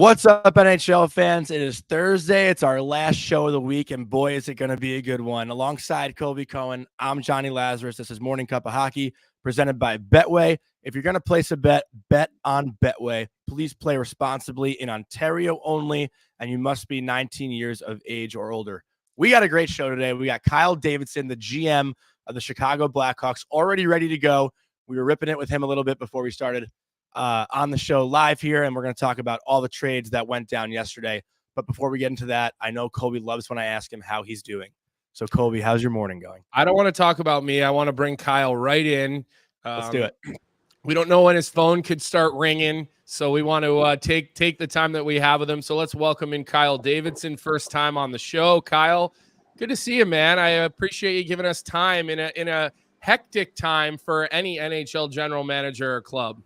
What's up, NHL fans? It is Thursday. It's our last show of the week, and boy, is it going to be a good one. Alongside Colby Cohen, I'm Jonny Lazarus. This is Morning Cup of Hockey, presented by Betway. If you're going to place a bet, bet on Betway. Please play responsibly in Ontario only, and you must be 19 years of age or older. We got a great show today. We got Kyle Davidson, the GM of the Chicago Blackhawks, already ready to go. We were ripping it with him a little bit before we started on the show live here, and we're going to talk about all the trades that went down yesterday. But before we get into that, I know Colby loves when I ask him how he's doing. So, Colby, how's your morning going? I don't want to talk about me. I want to bring Kyle right in. Let's do it. We don't know when his phone could start ringing, so we want to take the time that we have with him. So let's welcome in Kyle Davidson, first time on the show. Kyle, good to see you, man. I appreciate you giving us time in a hectic time for any NHL general manager or club.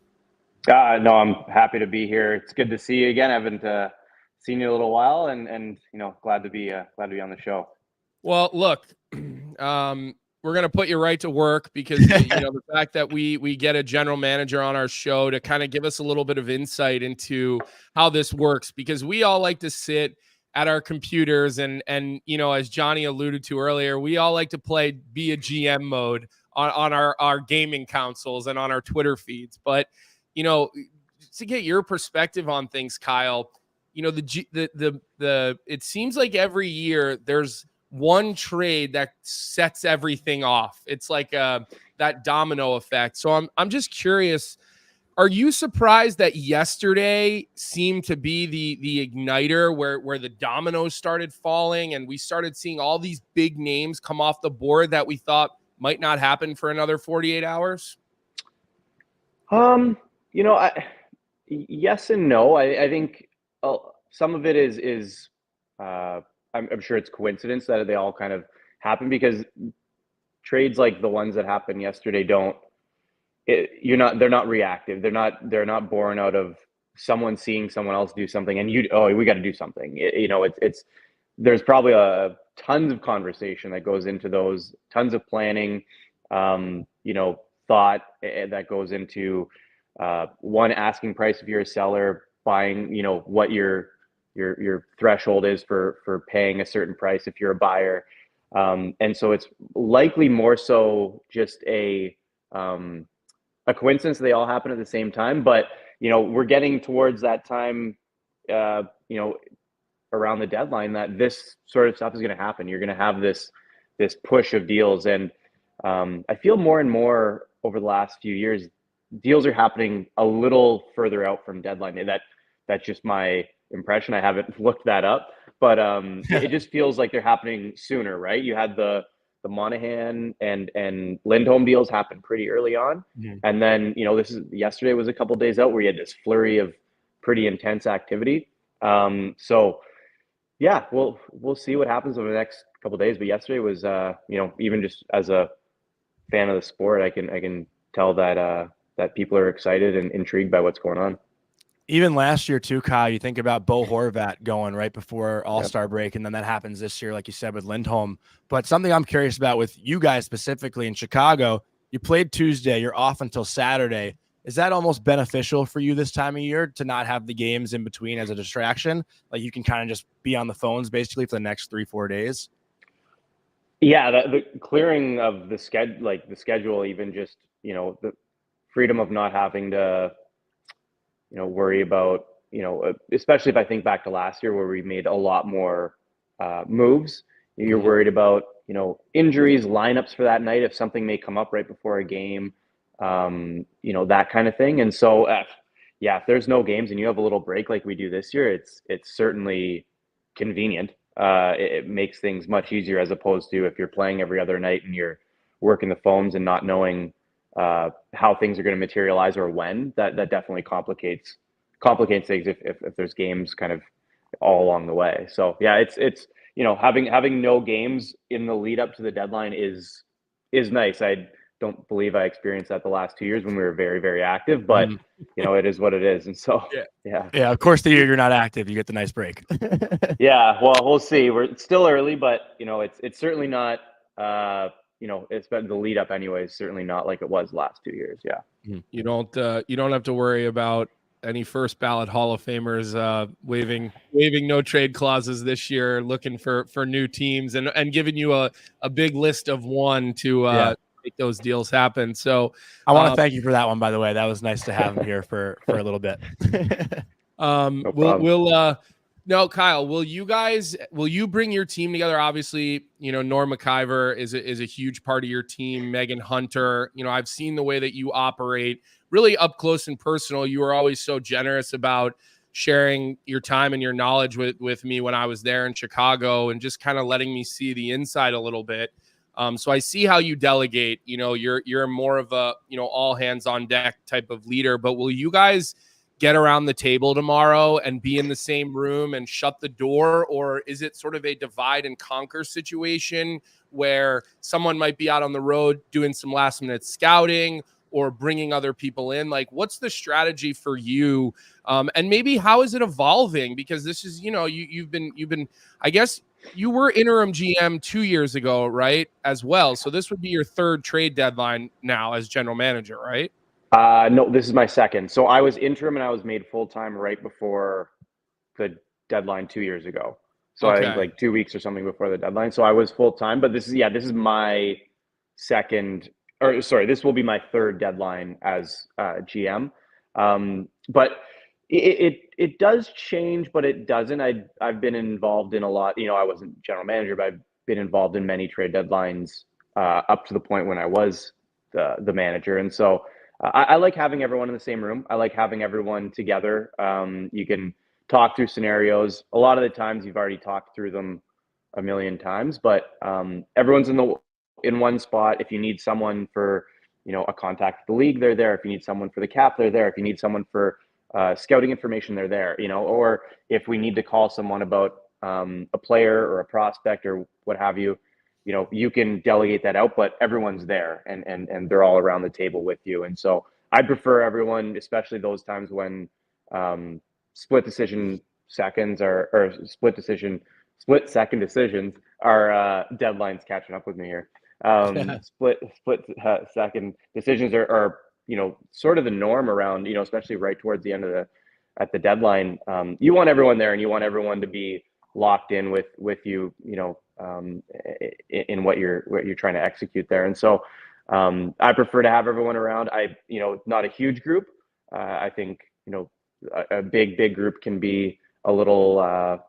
No, I'm happy to be here. It's good to see you again. I haven't seen you in a little while, and glad to be on the show. Well, look, we're gonna put you right to work because the fact that we get a general manager on our show to kind of give us a little bit of insight into how this works, because we all like to sit at our computers and as Johnny alluded to earlier, we all like to be a GM mode on our gaming consoles and on our Twitter feeds, but to get your perspective on things, Kyle, it seems like every year there's one trade that sets everything off. It's like that domino effect. So I'm just curious, are you surprised that yesterday seemed to be the igniter where the dominoes started falling and we started seeing all these big names come off the board that we thought might not happen for another 48 hours? Yes and no. I think some of it is I'm sure it's coincidence that they all kind of happen, because trades like the ones that happened yesterday they're not reactive. They're not born out of someone seeing someone else do something and we got to do something. There's probably tons of conversation that goes into those, tons of planning, thought that goes into one, asking price if you're a seller, buying, what your threshold is for paying a certain price if you're a buyer. And so it's likely more so just a coincidence they all happen at the same time. But, we're getting towards that time, around the deadline that this sort of stuff is going to happen. You're going to have this push of deals. And I feel more and more over the last few years, deals are happening a little further out from deadline. That's just my impression. I haven't looked that up, but it just feels like they're happening sooner, right? You had the Monahan and Lindholm deals happen pretty early on. Mm-hmm. And then, yesterday was a couple of days out where you had this flurry of pretty intense activity. So yeah, we'll see what happens over the next couple of days. But yesterday was, even just as a fan of the sport, I can tell that people are excited and intrigued by what's going on. Even last year too, Kyle, you think about Bo Horvat going right before All-Star break, and then that happens this year, like you said, with Lindholm. But something I'm curious about with you guys specifically in Chicago, you played Tuesday, you're off until Saturday. Is that almost beneficial for you this time of year to not have the games in between as a distraction? Like you can kind of just be on the phones basically for the next 3-4 days? Yeah, the clearing of the schedule, even just, the freedom of not having to, worry about, especially if I think back to last year where we made a lot more moves. You're worried about, injuries, lineups for that night, if something may come up right before a game, that kind of thing. And so, if there's no games and you have a little break like we do this year, it's certainly convenient. It makes things much easier as opposed to if you're playing every other night and you're working the phones and not knowing how things are going to materialize or when. That definitely complicates things if there's games kind of all along the way. So yeah, it's having no games in the lead up to the deadline is nice. I don't believe I experienced that the last 2 years when we were very, very active, but it is what it is. And so, yeah. Of course, the year you're not active, you get the nice break. Yeah. Well, we'll see. It's still early, but it's certainly not, it's been the lead up anyways, certainly not like it was the last 2 years. Yeah. You don't have to worry about any first ballot Hall of Famers waiving no trade clauses this year, looking for new teams and giving you a big list of one to make those deals happen. So I want to thank you for that one, by the way. That was nice to have him here for a little bit. No, Kyle, will you bring your team together? Obviously, Norm McIver is a huge part of your team. Megan Hunter, I've seen the way that you operate really up close and personal. You were always so generous about sharing your time and your knowledge with me when I was there in Chicago and just kind of letting me see the inside a little bit. So I see how you delegate. You're more of a, all hands on deck type of leader, but will you guys get around the table tomorrow and be in the same room and shut the door? Or is it sort of a divide and conquer situation where someone might be out on the road doing some last minute scouting or bringing other people in? Like, what's the strategy for you? And maybe how is it evolving? Because this is, you've been, I guess you were interim GM 2 years ago, right? As well. So this would be your third trade deadline now as general manager, right? No, this is my second. So I was interim and I was made full-time right before the deadline 2 years ago. So I think like 2 weeks or something before the deadline. So I was full-time, but this is my this will be my third deadline as GM. But it does change, but it doesn't. I've been involved in a lot, I wasn't general manager, but I've been involved in many trade deadlines up to the point when I was the manager. And so I like having everyone in the same room. I like having everyone together. You can talk through scenarios. A lot of the times you've already talked through them a million times, but everyone's in one spot. If you need someone for, a contact with the league, they're there. If you need someone for the cap, they're there. If you need someone for scouting information, they're there, or if we need to call someone about a player or a prospect or what have you, you can delegate that out, but everyone's there and they're all around the table with you. And so I prefer everyone, especially those times when split second decisions are deadlines catching up with me here. Split second decisions are sort of the norm around, especially right towards the end of at the deadline. You want everyone there and you want everyone to be locked in with you, in what you're trying to execute there. And so I prefer to have everyone around. Not a huge group. I think, a big group can be a little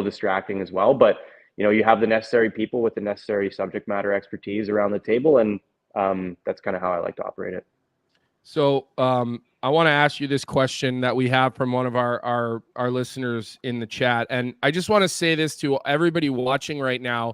distracting as well, but you have the necessary people with the necessary subject matter expertise around the table. And that's kind of how I like to operate it. So I want to ask you this question that we have from one of our listeners in the chat. And I just want to say this to everybody watching right now.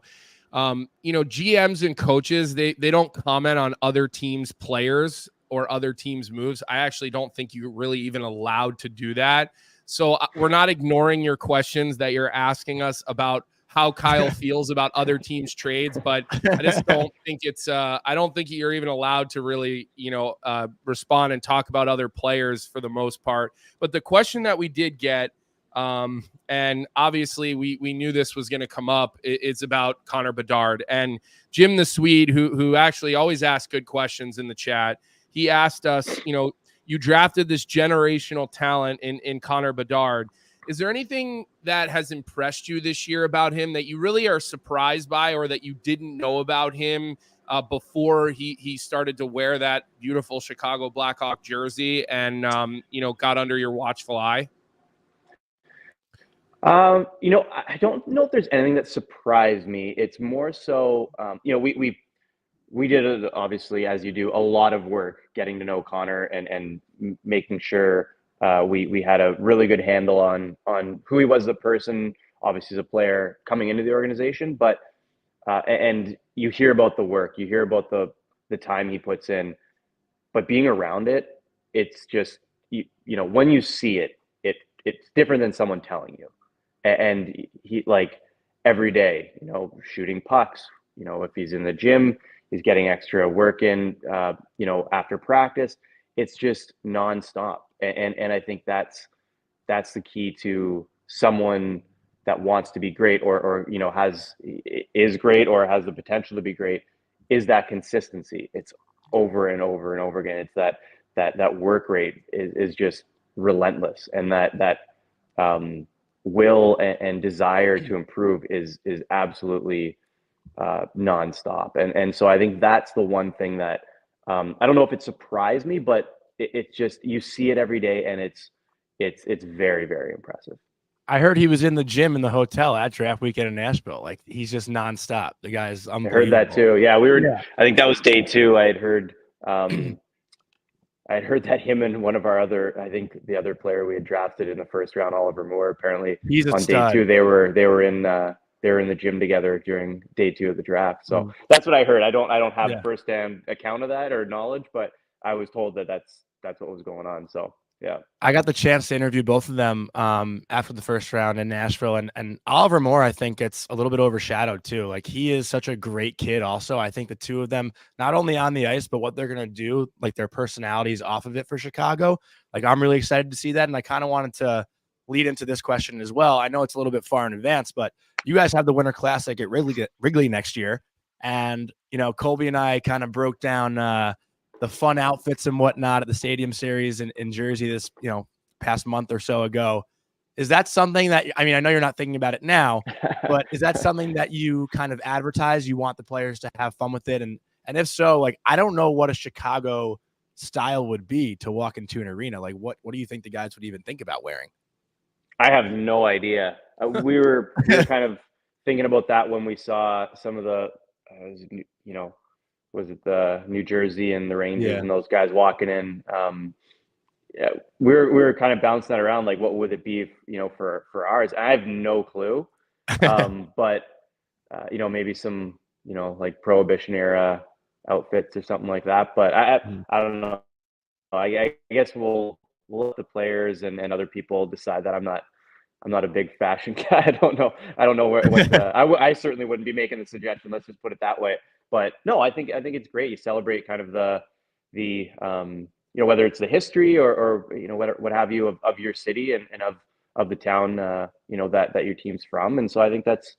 GMs and coaches, they don't comment on other teams' players or other teams' moves. I actually don't think you're really even allowed to do that. So we're not ignoring your questions that you're asking us about how Kyle feels about other teams' trades, but I just don't think I don't think you're even allowed to really, respond and talk about other players for the most part. But the question that we did get, and obviously we knew this was going to come up, it's about Connor Bedard. And Jim the Swede, who actually always asks good questions in the chat, he asked us, you drafted this generational talent in Connor Bedard. Is there anything that has impressed you this year about him that you really are surprised by, or that you didn't know about him before he started to wear that beautiful Chicago Blackhawk jersey and, got under your watchful eye? I don't know if there's anything that surprised me. It's more so, we did, obviously, as you do, a lot of work getting to know Connor and making sure we had a really good handle on who he was as a person, obviously as a player coming into the organization. But and you hear about the work, you hear about the time he puts in, but being around it, it's just when you see it, it's different than someone telling you. And he, like, every day, shooting pucks, if he's in the gym, he's getting extra work in, after practice. It's just nonstop. And I think that's the key to someone that wants to be great or is great or has the potential to be great, is that consistency. It's over and over and over again. It's that work rate is just relentless, and that will and desire to improve is absolutely nonstop. And so I think that's the one thing that I don't know if it surprised me, but it just, you see it every day, and it's very, very impressive. I heard he was in the gym in the hotel at draft weekend in Nashville. Like, he's just nonstop. The guy's unbelievable. I heard that too. Yeah, I think that was day 2. I had heard that him and one of our other, I think the other player we had drafted in the first round, Oliver Moore, apparently he's on stud. day 2 they were in the gym together during day 2 of the draft. So that's what I heard. I don't have firsthand account of that or knowledge, but I was told that that's what was going on. So yeah, I got the chance to interview both of them after the first round in Nashville, and Oliver Moore, I think, gets a little bit overshadowed too. Like, he is such a great kid. Also, I think the two of them, not only on the ice, but what they're gonna do, like their personalities off of it for Chicago. Like, I'm really excited to see that, and I kind of wanted to lead into this question as well. I know it's a little bit far in advance, but you guys have the Winter Classic at Wrigley next year, and Colby and I kind of broke down the fun outfits and whatnot at the Stadium Series in Jersey this, past month or so ago. Is that something that, I mean, I know you're not thinking about it now, but is that something that you kind of advertise? You want the players to have fun with it? And if so, like, I don't know what a Chicago style would be to walk into an arena. Like, what do you think the guys would even think about wearing? I have no idea. We were kind of thinking about that when we saw some of the, was it the New Jersey and the Rangers and those guys walking in? Yeah, we were kind of bouncing that around. Like, what would it be, for ours? I have no clue. But maybe some, like Prohibition era outfits or something like that. But I don't know. I guess we'll let the players and other people decide that. I'm not a big fashion guy. I don't know what I certainly wouldn't be making the suggestion. Let's just put it that way. But no, I think it's great. You celebrate kind of the whether it's the history or what have you of your city and of the town that your team's from. And so I think that's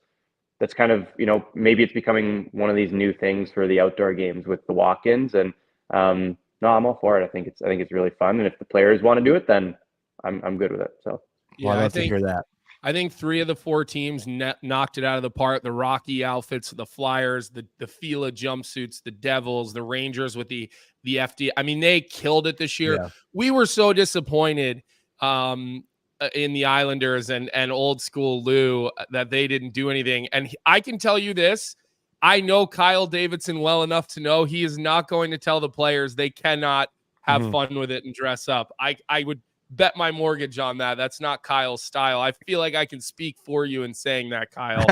kind of, maybe it's becoming one of these new things for the outdoor games with the walk-ins. And no, I'm all for it. I think it's really fun. And if the players want to do it, then I'm good with it. So yeah, I'd love to hear that. I think 3 of the 4 teams knocked it out of the park. The Rocky outfits, the Flyers, the Fila jumpsuits, the Devils, the Rangers with the FD. I mean, they killed it this year. Yeah. We were so disappointed in the Islanders and old school Lou that they didn't do anything. And I can tell you this, I know Kyle Davidson well enough to know he is not going to tell the players they cannot have fun with it and dress up. I would bet my mortgage on that. That's not Kyle's style. I feel like I can speak for you in saying that, Kyle,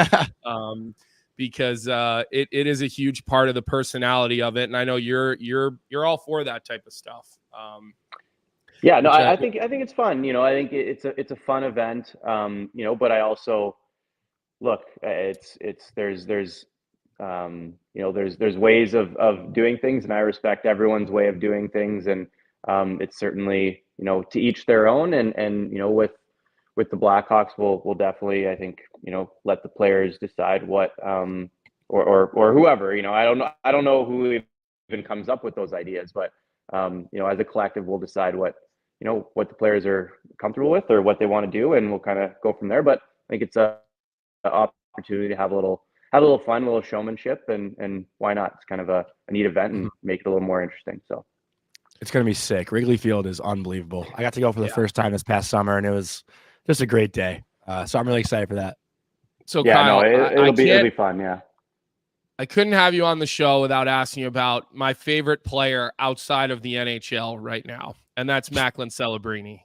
because it is a huge part of the personality of it, and I know you're all for that type of stuff. I think it's fun. I think it's a fun event. But I also look. There's ways of doing things, and I respect everyone's way of doing things, and it's certainly, to each their own, and with the Blackhawks, we'll definitely, I think, let the players decide what, or whoever, I don't know who even comes up with those ideas, but as a collective, we'll decide what the players are comfortable with or what they want to do, and we'll kind of go from there. But I think it's an opportunity to have a little fun, a little showmanship, and why not? It's kind of a neat event and make it a little more interesting. So. It's going to be sick. Wrigley Field is unbelievable. I got to go for the first time this past summer, and it was just a great day. So I'm really excited for that. So Kyle, it'll be fun. Yeah. I couldn't have you on the show without asking you about my favorite player outside of the NHL right now, and that's Macklin Celebrini.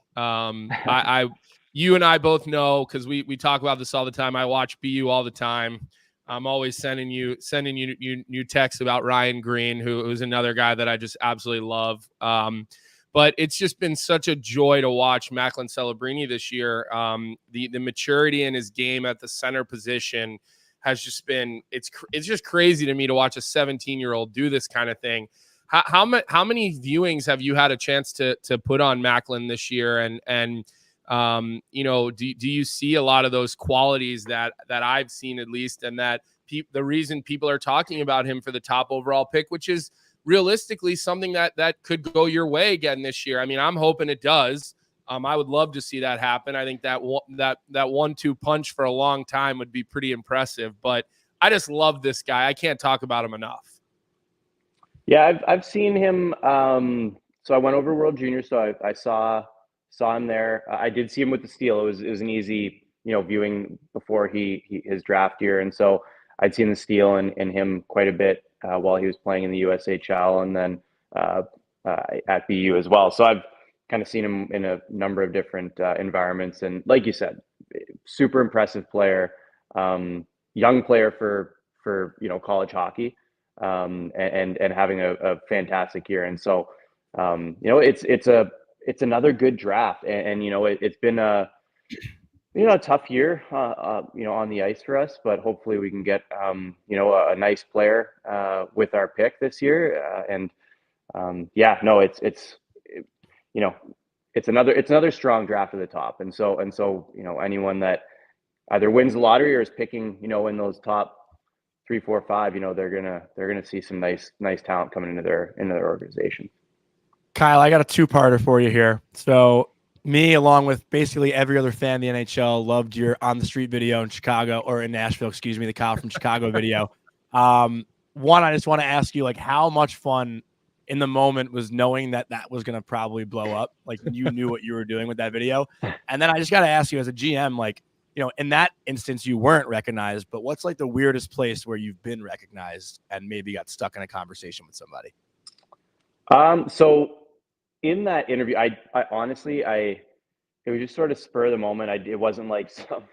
You and I both know, because we talk about this all the time. I watch BU all the time. I'm always sending you new texts about Ryan Green, who's another guy that I just absolutely love. But it's just been such a joy to watch Macklin Celebrini this year. The maturity in his game at the center position has just been, it's just crazy to me to watch a 17-year-old do this kind of thing. How many viewings have you had a chance to put on Macklin this year? And do you see a lot of those qualities that I've seen, at least, and that the reason people are talking about him for the top overall pick, which is realistically something that could go your way again this year? I mean, I'm hoping it does. I would love to see that happen. I think that 1-2 punch for a long time would be pretty impressive. But I just love this guy. I can't talk about him enough. Yeah, I've seen him. So I went over World Junior, so I saw him there. I did see him with the Steel. It was an easy, viewing before his draft year, and so I'd seen the Steel and him quite a bit while he was playing in the USHL, and then at BU as well. So I've kind of seen him in a number of different environments, and like you said, super impressive player, young player for college hockey. And having a fantastic year. And so, it's another good draft, and it's been a tough year, on the ice for us, but hopefully we can get, a nice player, with our pick this year. It's another strong draft at the top. And so, anyone that either wins the lottery or is picking, in those top 3, 4, 5, they're gonna see some nice talent coming into their organization. Kyle, I got a two-parter for you here. So me, along with basically every other fan of the NHL, loved your on the street video in Chicago, or in Nashville, excuse me, the Kyle from Chicago video. One, I just want to ask you, like, how much fun in the moment was knowing that was going to probably blow up? Like, you knew what you were doing with that video. And then I just got to ask you, as a GM, like, in that instance, you weren't recognized, but what's like the weirdest place where you've been recognized and maybe got stuck in a conversation with somebody? So in that interview, I honestly, it was just sort of spur of the moment. It wasn't like some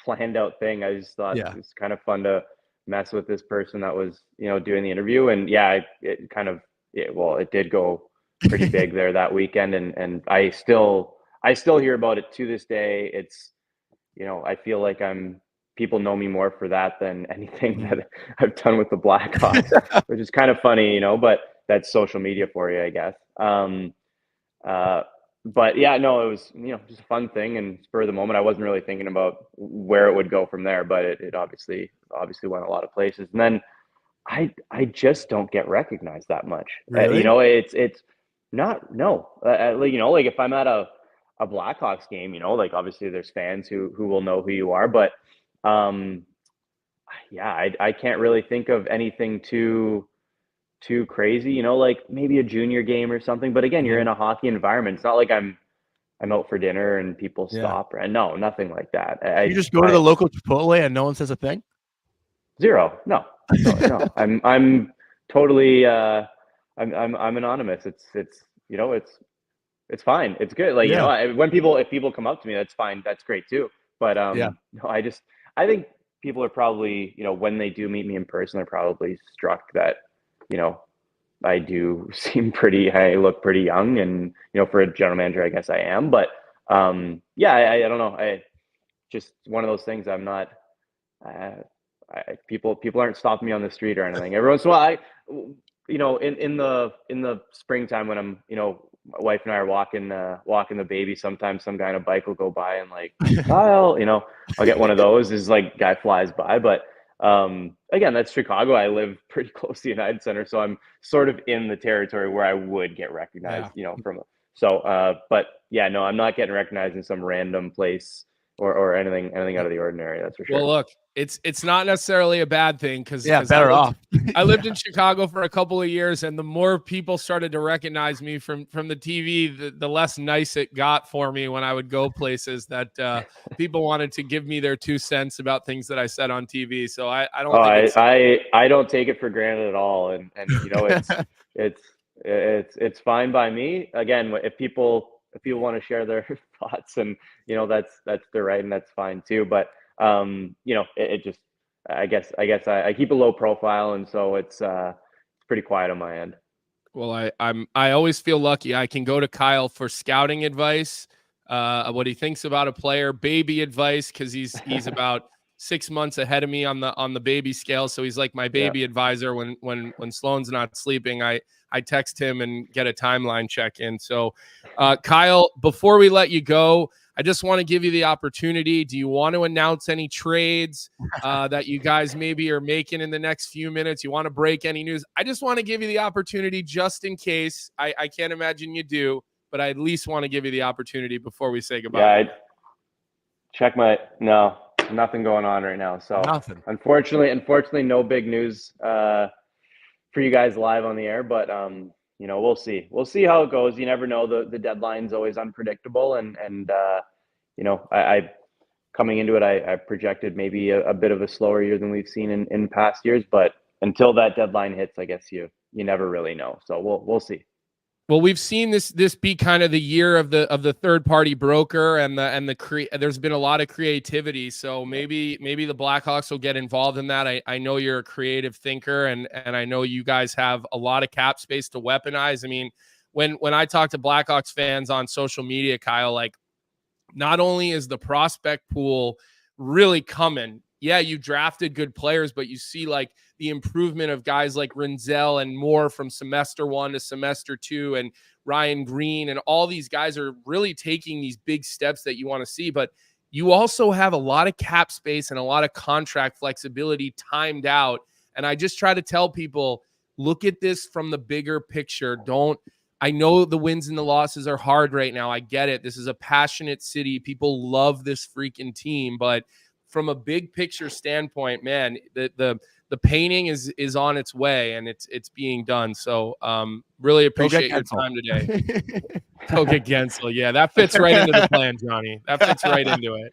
planned out thing. I just thought it was kind of fun to mess with this person that was, doing the interview. And yeah, it did go pretty big there that weekend. And I still hear about it to this day. It's, I feel like people know me more for that than anything that I've done with the Blackhawks, which is kind of funny, but that's social media for you, I guess. But yeah, no, it was, just a fun thing and spur of the moment. I wasn't really thinking about where it would go from there, but it obviously went a lot of places. And then I just don't get recognized that much. Really? It's not, no, like if I'm at a Blackhawks game, like obviously there's fans who will know who you are, but I can't really think of anything too crazy, like maybe a junior game or something. But again, you're in a hockey environment. It's not like I'm out for dinner and people stop. And no, nothing like that. You just go to the local Chipotle and no one says a thing? Zero. No. I'm totally I'm anonymous. It's fine. It's good. Like, if people come up to me, that's fine. That's great too. But no, I think people are probably, when they do meet me in person, they're probably struck that, I do seem I look pretty young, and, for a general manager, I guess I am. But I don't know. I just one of those things. I'm not. People aren't stopping me on the street or anything. Every once in a while, in the springtime when I'm, my wife and I are walking the baby, sometimes some guy on a bike will go by and like, Kyle, I'll get one of those. Is like guy flies by, but again, that's Chicago. I live pretty close to the United Center, so I'm sort of in the territory where I would get recognized, but yeah, no, I'm not getting recognized in some random place or anything out of the ordinary. That's for sure. Well, look, it's not necessarily a bad thing because better off. I lived in Chicago for a couple of years, and the more people started to recognize me from the TV, the less nice it got for me when I would go places that people wanted to give me their 2 cents about things that I said on TV. So I don't. I don't take it for granted at all, and it's fine by me. Again, if people want to share their thoughts, and that's their right, and that's fine too. But it just, I guess I keep a low profile, and so it's pretty quiet on my end. Well, I always feel lucky. I can go to Kyle for scouting advice, what he thinks about a player, baby advice, because he's about 6 months ahead of me on the baby scale. So he's like my baby advisor. When Sloan's not sleeping, I text him and get a timeline check in. So Kyle, before we let you go, I just want to give you the opportunity. Do you want to announce any trades that you guys maybe are making in the next few minutes? You want to break any news? I just want to give you the opportunity just in case. I can't imagine you do. but I at least want to give you the opportunity before we say goodbye. Yeah, no, nothing going on right now. So Nothing. Unfortunately, no big news for you guys live on the air, but we'll see. We'll see how it goes. You never know. The deadline's always unpredictable, and I coming into it, I projected maybe a bit of a slower year than we've seen in past years, but until that deadline hits, I guess you never really know. So we'll see. Well, we've seen this be kind of the year of the third party broker and there's been a lot of creativity. So maybe the Blackhawks will get involved in that. I know you're a creative thinker, and I know you guys have a lot of cap space to weaponize. I mean, when I talk to Blackhawks fans on social media, Kyle, like, not only is the prospect pool really coming, yeah, you drafted good players, but you see like the improvement of guys like Rinzel and Moore from semester 1 to semester 2, and Ryan Green, and all these guys are really taking these big steps that you want to see. But you also have a lot of cap space and a lot of contract flexibility timed out. And I just try to tell people, look at this from the bigger picture. I know the wins and the losses are hard right now. I get it. This is a passionate city. People love this freaking team, but from a big picture standpoint, man, the painting is on its way, and it's being done. So really appreciate your time today. Go get Gensel. Yeah, that fits right into the plan, Johnny. That fits right into it.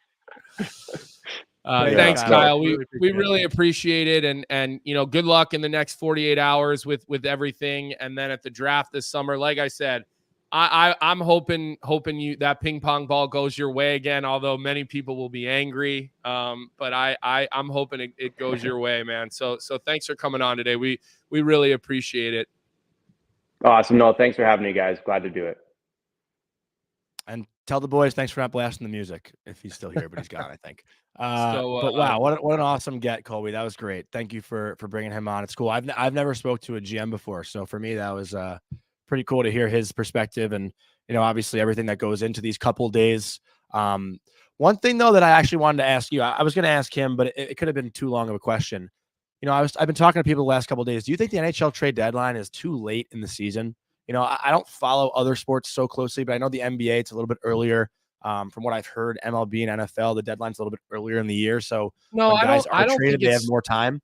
Thanks, Kyle. We really appreciate it, and good luck in the next 48 hours with everything, and then at the draft this summer. Like I said, I'm hoping you that ping pong ball goes your way again, although many people will be angry. But I'm hoping it goes your way, man. So thanks for coming on today. We really appreciate it. Awesome. No, thanks for having me, guys. Glad to do it. And tell the boys thanks for not blasting the music if he's still here, but he's gone, I think. But wow, what an awesome get, Colby. That was great. Thank you for bringing him on. It's cool. I've never spoke to a GM before, so for me that was pretty cool to hear his perspective, and obviously everything that goes into these couple days. One thing though that I actually wanted to ask you, I was going to ask him, but it could have been too long of a question. I've been talking to people the last couple of days. Do you think the NHL trade deadline is too late in the season? I don't follow other sports so closely, but I know the NBA, it's a little bit earlier. From what I've heard, MLB and NFL, the deadline's a little bit earlier in the year. So no, when guys I don't traded, think they have more time.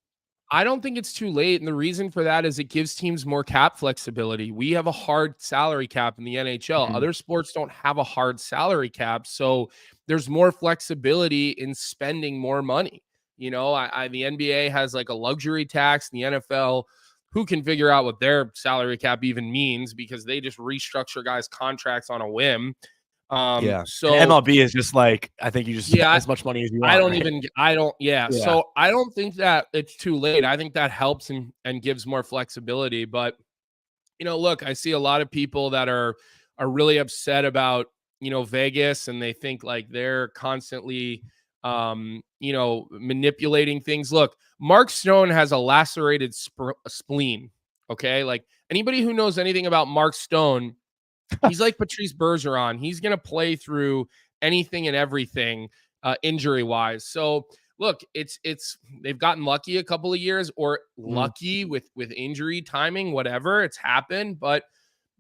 I don't think it's too late. And the reason for that is it gives teams more cap flexibility. We have a hard salary cap in the NHL. Mm-hmm. Other sports don't have a hard salary cap. So there's more flexibility in spending more money. The NBA has like a luxury tax. The NFL, who can figure out what their salary cap even means, because they just restructure guys' contracts on a whim. So and MLB is just like, I think you just spend as much money as you want. So I don't think that it's too late. I think that helps and gives more flexibility. But look, I see a lot of people that are really upset about Vegas, and they think like they're constantly manipulating things. Look, Mark Stone has a lacerated spleen. Okay, like anybody who knows anything about Mark Stone, he's like Patrice Bergeron. He's going to play through anything and everything injury-wise. So, look, it's they've gotten lucky a couple of years, or lucky with injury timing, whatever. It's happened, but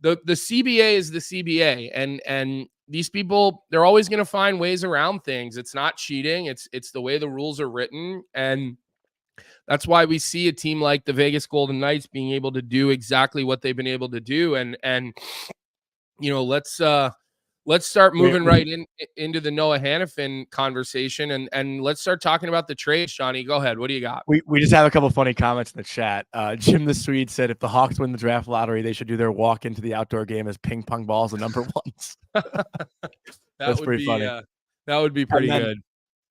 the CBA is the CBA, and these people, they're always going to find ways around things. It's not cheating. It's the way the rules are written, and that's why we see a team like the Vegas Golden Knights being able to do exactly what they've been able to do, and let's start moving into the Noah Hanifin conversation, and let's start talking about the trades. Johnny, go ahead. What do you got? We just have a couple funny comments in the chat. Jim the Swede said, if the Hawks win the draft lottery, they should do their walk into the outdoor game as ping pong balls, the number ones. That's pretty funny. That would be pretty good.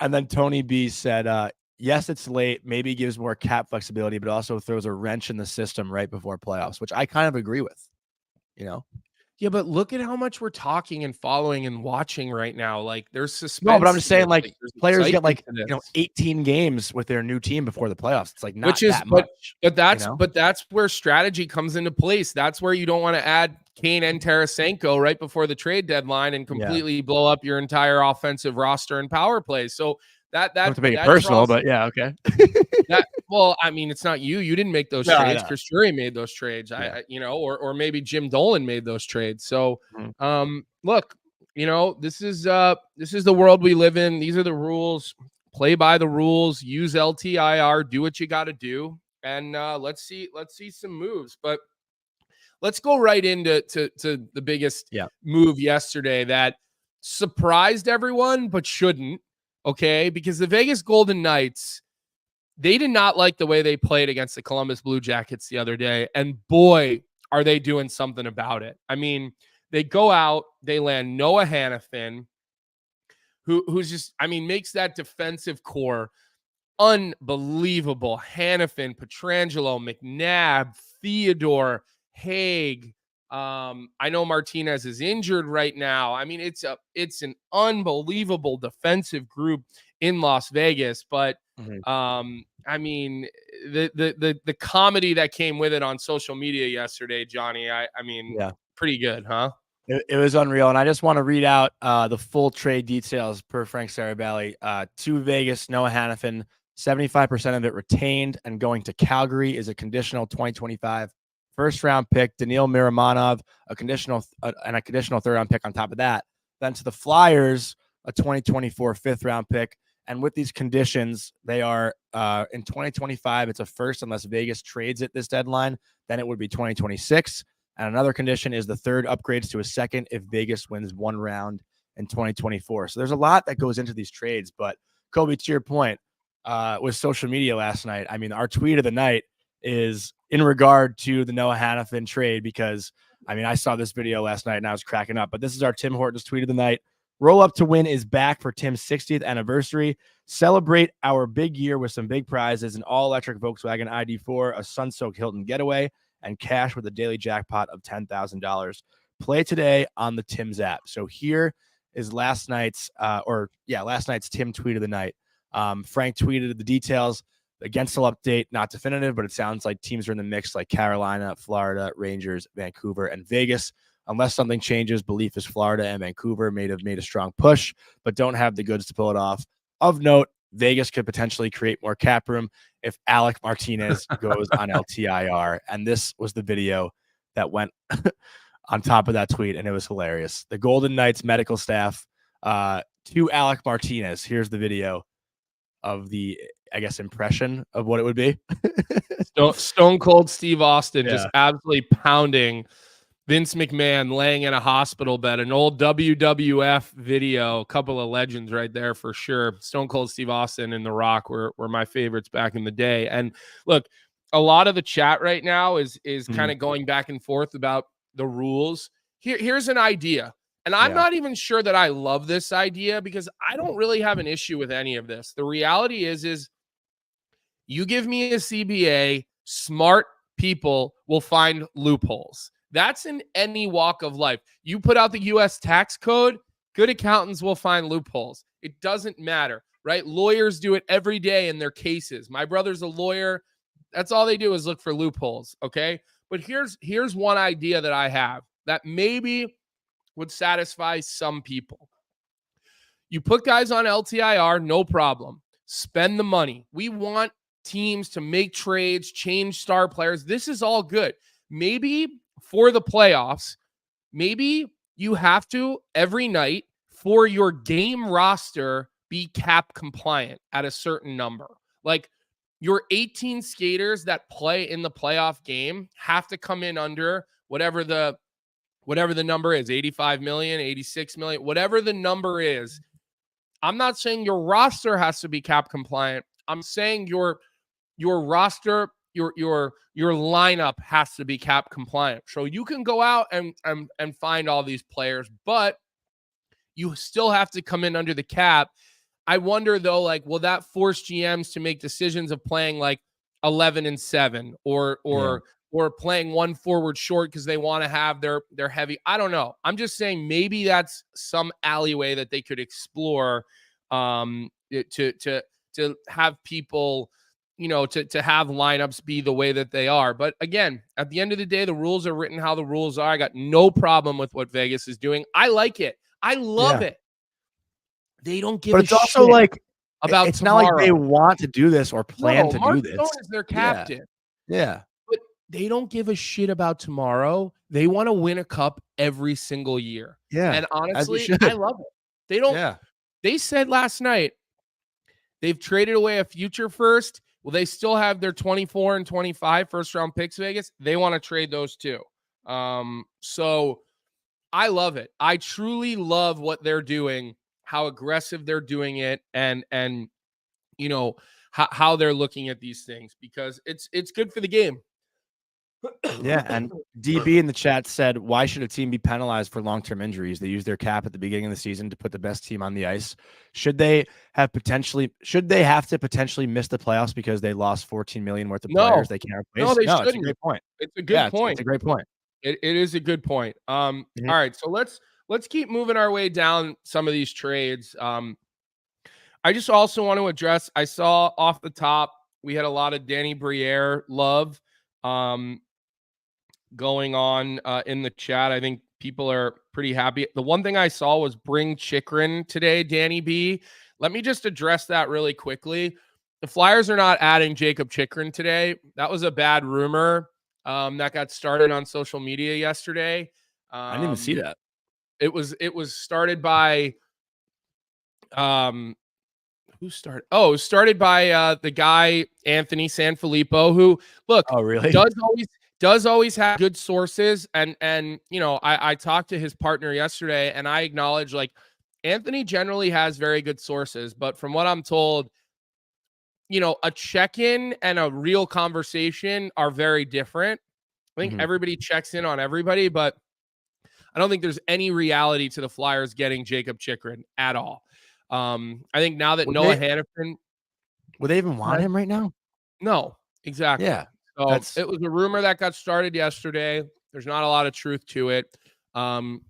And then Tony B said, yes, it's late. Maybe gives more cap flexibility, but also throws a wrench in the system right before playoffs, which I kind of agree with. Yeah, but look at how much we're talking and following and watching right now. Like, there's suspense. No, but I'm just saying, like players get like 18 games with their new team before the playoffs. It's like not that much. But that's where strategy comes into place. That's where you don't want to add Kane and Tarasenko right before the trade deadline and completely blow up your entire offensive roster and power play. So That Not to make it personal, but yeah, okay. Well, I mean, it's not you. You didn't make those trades. Chris Drury made those trades. Yeah. Or maybe Jim Dolan made those trades. So, look, this is the world we live in. These are the rules. Play by the rules. Use LTIR. Do what you got to do. And let's see some moves. But let's go right into the biggest move yesterday that surprised everyone, but shouldn't. Okay, because the Vegas Golden Knights, they did not like the way they played against the Columbus Blue Jackets the other day. And boy, are they doing something about it. I mean, they go out, they land Noah Hanifin, who's just, makes that defensive core unbelievable. Hanifin, Pietrangelo, McNabb, Theodore, Haig. I know Martinez is injured right now. It's an unbelievable defensive group in Las Vegas, but the comedy that came with it on social media yesterday, Johnny, pretty good, huh? It was unreal. And I just want to read out the full trade details per Frank Saravalli. To Vegas, Noah Hanifin, 75% of it retained and going to Calgary is a conditional 2025 first round pick. Daniil Miramonov, a conditional third round pick on top of that. Then to the Flyers, a 2024 fifth round pick. And with these conditions, they are in 2025, it's a first unless Vegas trades it this deadline. Then it would be 2026. And another condition is the third upgrades to a second if Vegas wins one round in 2024. So there's a lot that goes into these trades. But Colby, to your point, with social media last night, our tweet of the night is in regard to the Noah Hanifin trade, because I saw this video last night and I was cracking up, but this is our Tim Hortons tweet of the night. Roll Up to Win is back for Tim's 60th anniversary. Celebrate our big year with some big prizes, an all-electric Volkswagen ID4, a sun-soaked Hilton getaway, and cash with a daily jackpot of $10,000. Play today on the Tim's app. So here is last night's Tim tweet of the night. Frank tweeted the details. Against the update, not definitive, but it sounds like teams are in the mix like Carolina, Florida, Rangers, Vancouver, and Vegas. Unless something changes, belief is Florida and Vancouver may have made a strong push, but don't have the goods to pull it off. Of note, Vegas could potentially create more cap room if Alec Martinez goes on LTIR. And this was the video that went on top of that tweet, and it was hilarious. The Golden Knights medical staff to Alec Martinez. Here's the video of the, impression of what it would be. Stone Cold Steve Austin just absolutely pounding Vince McMahon laying in a hospital bed. An old WWF video, a couple of legends right there for sure. Stone Cold Steve Austin and The Rock were my favorites back in the day. And look, a lot of the chat right now is kind of going back and forth about the rules. Here's an idea. And I'm not even sure that I love this idea, because I don't really have an issue with any of this. The reality is you give me a CBA, smart people will find loopholes. That's in any walk of life. You put out the U.S. tax code, good accountants will find loopholes. It doesn't matter, right? Lawyers do it every day in their cases. My brother's a lawyer. That's all they do is look for loopholes, okay? But here's one idea that I have that maybe would satisfy some people. You put guys on LTIR, no problem. Spend the money. We want teams to make trades, change star players. This is all good. Maybe for the playoffs, maybe you have to every night for your game roster be cap compliant at a certain number. Like your 18 skaters that play in the playoff game have to come in under whatever the number is, 85 million, 86 million, whatever the number is. I'm not saying your roster has to be cap compliant. I'm saying your roster, your lineup has to be cap compliant. So you can go out and find all these players, but you still have to come in under the cap. I wonder though, like, will that force GMs to make decisions of playing like 11-7 or playing one forward short because they want to have their heavy? I don't know. I'm just saying maybe that's some alleyway that they could explore to have people, to have lineups be the way that they are. But again, at the end of the day, the rules are written how the rules are. I got no problem with what Vegas is doing. I like it. I love it. They don't give a shit. But it's also like, about it's tomorrow. not like they want to do this or plan to Mark do this. Stone is their captain. Yeah. But they don't give a shit about tomorrow. They want to win a cup every single year. Yeah. And honestly, should. I love it. They don't. Yeah. They said last night they've traded away a future first. Well, they still have their 24 and 25 first round picks, Vegas. They want to trade those too. So I love it. I truly love what they're doing, how aggressive they're doing it, and you know how they're looking at these things, because it's good for the game. Yeah, and DB in the chat said, why should a team be penalized for long-term injuries? They use their cap at the beginning of the season to put the best team on the ice. Should they have to potentially miss the playoffs because they lost $14 million worth of players they can't replace? No, they shouldn't. It's a great point. It's a good point. It's a great point. It is a good point. All right, so let's keep moving our way down some of these trades. I just also want to address, I saw off the top, we had a lot of Danny Briere love going on in the chat. I think people are pretty happy. The one thing I saw was bring Chychrun today, Danny B. Let me just address that really quickly. The Flyers are not adding Jacob Chychrun today. That was a bad rumor that got started on social media yesterday. I didn't even see that. It was started by who started? Oh, it was started by the guy Anthony Sanfilippo, who really does always have good sources. And you know, I talked to his partner yesterday, and I acknowledge, like, Anthony generally has very good sources, but from what I'm told, you know, a check-in and a real conversation are very different. I think everybody checks in on everybody, but I don't think there's any reality to the Flyers getting Jacob Chychrun at all. I think now that Noah Hanifin, would they even want him right now? No, exactly. Yeah. So it was a rumor that got started yesterday. There's not a lot of truth to it. I'm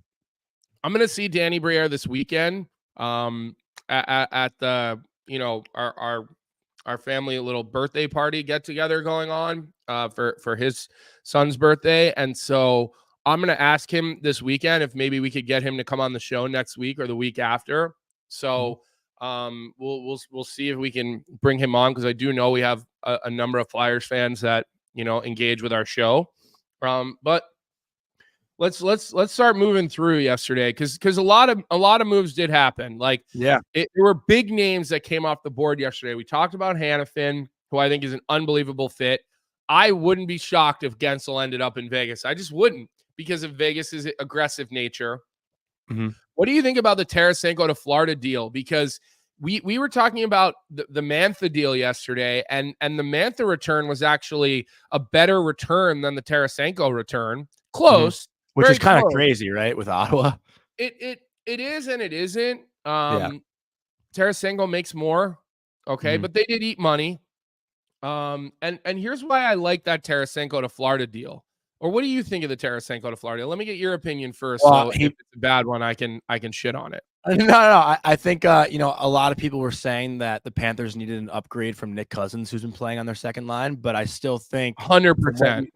going to see Danny Briere this weekend at the, you know, our family little birthday party get together going on for his son's birthday. And so I'm going to ask him this weekend if maybe we could get him to come on the show next week or the week after. So we'll see if we can bring him on, because I do know we have a number of Flyers fans that, you know, engage with our show. But let's start moving through yesterday, because a lot of moves did happen. Like, there were big names that came off the board yesterday. We talked about Hanifin, who I think is an unbelievable fit. I wouldn't be shocked if Gensel ended up in Vegas. I just wouldn't, because of Vegas's aggressive nature. What do you think about the Tarasenko to Florida deal? Because we were talking about the Mantha deal yesterday, and the Mantha return was actually a better return than the Tarasenko return. Close. Which is kind of crazy, right? With Ottawa. It is and it isn't. Tarasenko makes more. Okay, but they did eat money. And here's why I like that Tarasenko to Florida deal. Or what do you think of the Tarasenko to Florida? Let me get your opinion first. Well, so if it's a bad one, I can shit on it. No. I think you know, a lot of people were saying that the Panthers needed an upgrade from Nick Cousins, who's been playing on their second line, but I still think 100%.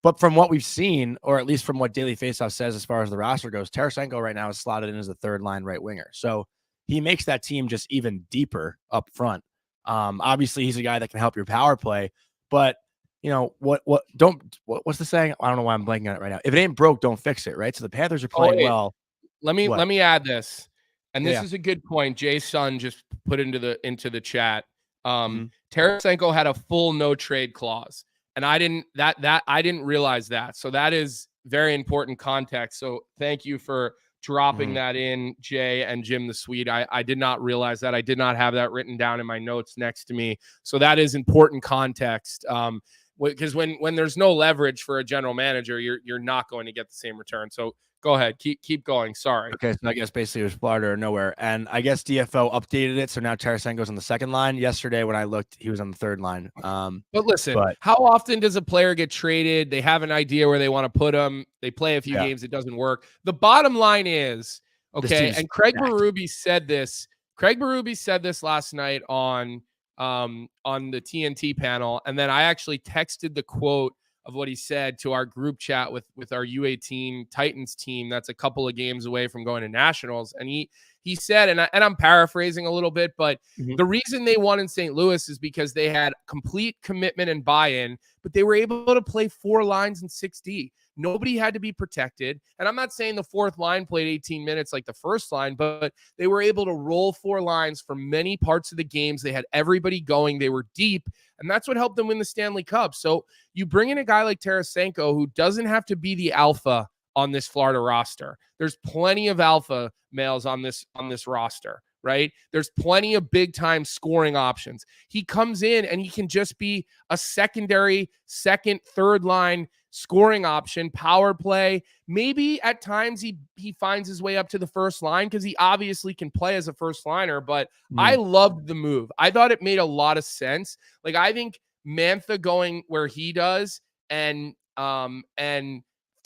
But from what we've seen, or at least from what Daily Faceoff says as far as the roster goes, Tarasenko right now is slotted in as a third line right winger. So he makes that team just even deeper up front. Obviously, he's a guy that can help your power play, but you know what's the saying? I don't know why I'm blanking on it right now. If it ain't broke, don't fix it, right? So the Panthers are playing well. Let me add this, and this is a good point. Jay's son just put into the chat. Tarasenko had a full no trade clause, and I didn't realize that. So that is very important context. So thank you for dropping that in, Jay and Jim the Swede. I did not realize that. I did not have that written down in my notes next to me. So that is important context. Because when there's no leverage for a general manager, you're not going to get the same return. So go ahead, keep going. Sorry. Okay, so I guess basically it was Florida or nowhere, and I guess DFO updated it, so now Tarasenko's on the second line. Yesterday when I looked, he was on the third line. But listen, how often does a player get traded? They have an idea where they want to put him. They play a few games, it doesn't work. The bottom line is, okay, and Craig Berube said this. Craig Berube said this last night on the TNT panel, and then I actually texted the quote of what he said to our group chat with our U18 Titans team that's a couple of games away from going to nationals, and he He said, and I'm paraphrasing a little bit, but Mhm. the reason they won in St. Louis is because they had complete commitment and buy-in, but they were able to play 4 lines in 6D. Nobody had to be protected. And I'm not saying the fourth line played 18 minutes like the first line, but they were able to roll 4 lines for many parts of the games. They had everybody going. They were deep, and that's what helped them win the Stanley Cup. So you bring in a guy like Tarasenko who doesn't have to be the alpha on this Florida roster. There's plenty of alpha males on this roster, right? There's plenty of big time scoring options. He comes in and he can just be a secondary, second, third line scoring option, power play. Maybe at times he finds his way up to the first line because he obviously can play as a first liner, but I loved the move. I thought it made a lot of sense. Like, I think Mantha going where he does and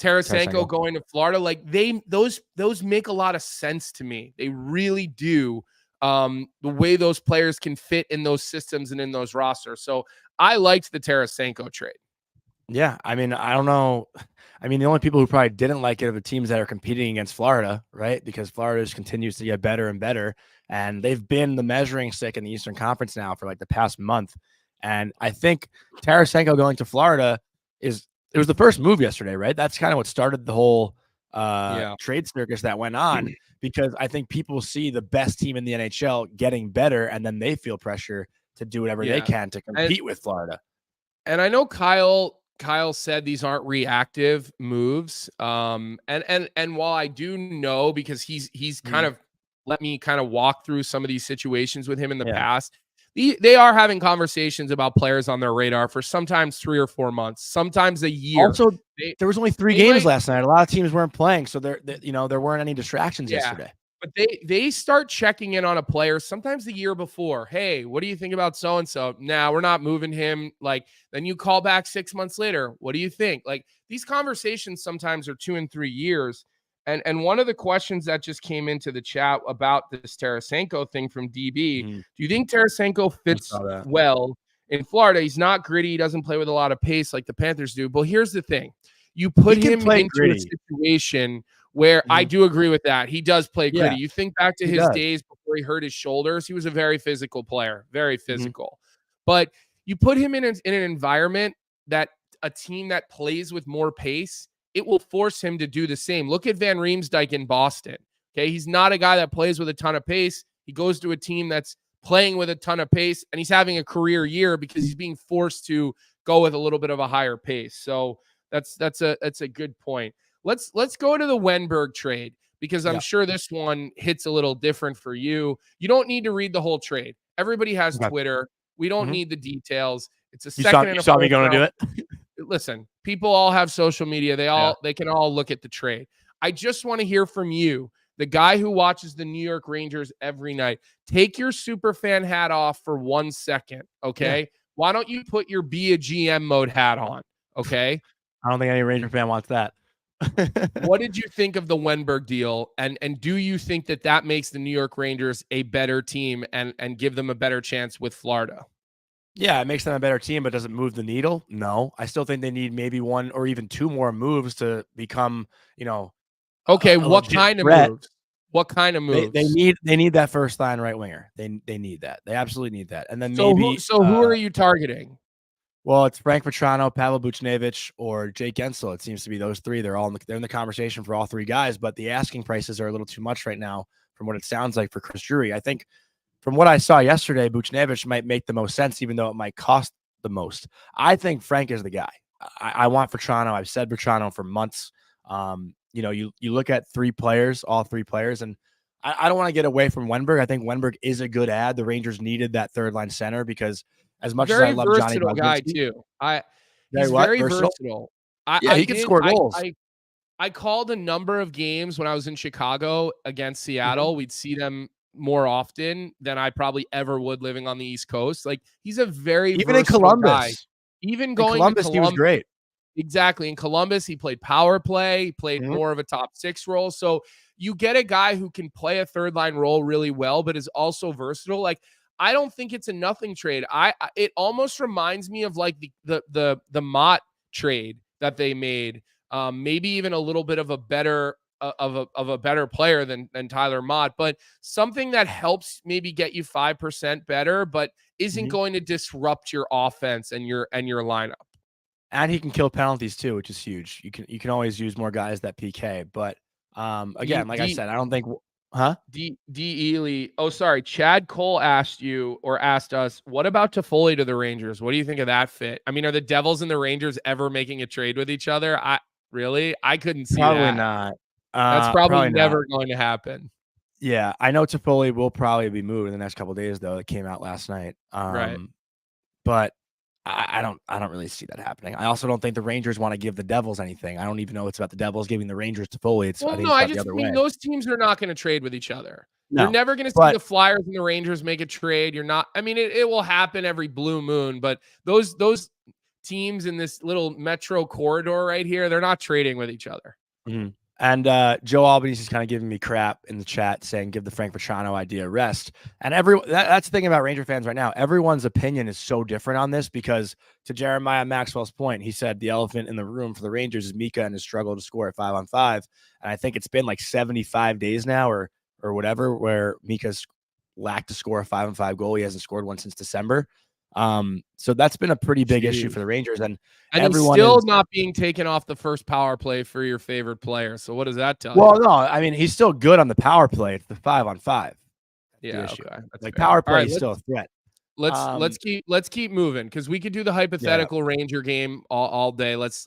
Tarasenko going to Florida, like those make a lot of sense to me. They really do. The way those players can fit in those systems and in those rosters. So I liked the Tarasenko trade. Yeah, I mean, I don't know. I mean, the only people who probably didn't like it are the teams that are competing against Florida, right? Because Florida just continues to get better and better, and they've been the measuring stick in the Eastern Conference now for like the past month. And I think Tarasenko going to Florida it was the first move yesterday, right? That's kind of what started the whole trade circus that went on, because I think people see the best team in the NHL getting better, and then they feel pressure to do whatever they can to compete with Florida. And I know Kyle said these aren't reactive moves. And while I do know, because he's kind of let me kind of walk through some of these situations with him in the past, they are having conversations about players on their radar for sometimes 3 or 4 months, sometimes a year. Also, there was only 3 games last night. A lot of teams weren't playing, so there weren't any distractions yesterday. But they start checking in on a player sometimes the year before. Hey, what do you think about so-and-so? Nah, we're not moving him. Like, then you call back 6 months later. What do you think? Like, these conversations sometimes are 2 and 3 years. And one of the questions that just came into the chat about this Tarasenko thing from DB, do you think Tarasenko fits well in Florida? He's not gritty. He doesn't play with a lot of pace like the Panthers do. But here's the thing. You put him into a situation where I do agree with that. He does play gritty. You think back to his days before he hurt his shoulders. He was a very physical player, very physical. But you put him in an environment that a team that plays with more pace, it will force him to do the same. Look at Van Riemsdyk in Boston. Okay, he's not a guy that plays with a ton of pace. He goes to a team that's playing with a ton of pace, and he's having a career year because he's being forced to go with a little bit of a higher pace. So that's a good point. Let's go to the Wennberg trade, because I'm sure this one hits a little different for you. You don't need to read the whole trade. Everybody has Twitter. We don't need the details. It's a second. You saw me going to do it. Listen, people all have social media. They can all look at the trade. I just want to hear from you, the guy who watches the New York Rangers every night. Take your super fan hat off for 1 second, okay? Yeah. Why don't you put your be a GM mode hat on, okay? I don't think any Ranger fan wants that. What did you think of the Wennberg deal? And do you think that makes the New York Rangers a better team and give them a better chance with Florida? Yeah, it makes them a better team, but does it move the needle? No. I still think they need maybe 1 or even 2 more moves to become, okay, what kind of moves? What kind of moves? They need that first line right winger. They need that. They absolutely need that. And then who are you targeting? Well, it's Frank Vatrano, Pavel Buchnevich, or Jake Gensel. It seems to be those 3. They're in the conversation for all 3 guys, but the asking prices are a little too much right now from what it sounds like for Chris Drury. I think from what I saw yesterday, Buchnevich might make the most sense, even though it might cost the most. I think Frank is the guy. I want Vatrano. I've said Vatrano for months. You look at 3 players, all 3 players, and I don't want to get away from Wennberg. I think Wennberg is a good ad. The Rangers needed that third line center because as much as I love Jonny Lazarus, guy too. He's very versatile. He can score goals. I called a number of games when I was in Chicago against Seattle. We'd see them more often than I probably ever would living on the East Coast. Like, he's a very even in Columbus guy. Even going in Columbus, to Columbus, he was great. Exactly. In Columbus, he played power play. He played more of a top 6 role. So you get a guy who can play a third line role really well, but is also versatile. Like, I don't think it's a nothing trade. It almost reminds me of like the Mott trade that they made. Maybe even a little bit of a better of a better player than Tyler Mott, but something that helps maybe get you 5% better, but isn't going to disrupt your offense and your lineup. And he can kill penalties too, which is huge. You can always use more guys that PK, but again, like I said, I don't think. D. Ely. Oh, sorry. Chad Cole asked us, what about Toffoli to the Rangers? What do you think of that fit? I mean, are the Devils and the Rangers ever making a trade with each other? I couldn't see probably that. Not. That's probably never going to happen. Yeah, I know Toffoli will probably be moved in the next couple of days, though. It came out last night. Right. But I don't really see that happening. I also don't think the Rangers want to give the Devils anything. I don't even know it's about the Devils giving the Rangers Toffoli. I just mean those teams are not going to trade with each other. No, you're never going to see the Flyers and the Rangers make a trade. You're not. I mean, it will happen every blue moon, but those teams in this little metro corridor right here, they're not trading with each other. Mm-hmm. And Joe Albany's just kind of giving me crap in the chat saying, give the Frank Vatrano idea a rest. And that's the thing about Ranger fans right now. Everyone's opinion is so different on this because, to Jeremiah Maxwell's point, he said the elephant in the room for the Rangers is Mika and his struggle to score at 5-on-5. And I think it's been like 75 days now or whatever where Mika's lacked to score a 5-on-5 goal. He hasn't scored one since December. So that's been a pretty big issue for the Rangers, and everyone he's still not being taken off the first power play for your favorite player. So what does that tell you? Well, no, I mean he's still good on the power play. It's the 5-on-5. Yeah, okay. Like power play is still a threat. Let's keep moving because we could do the hypothetical Ranger game all day. Let's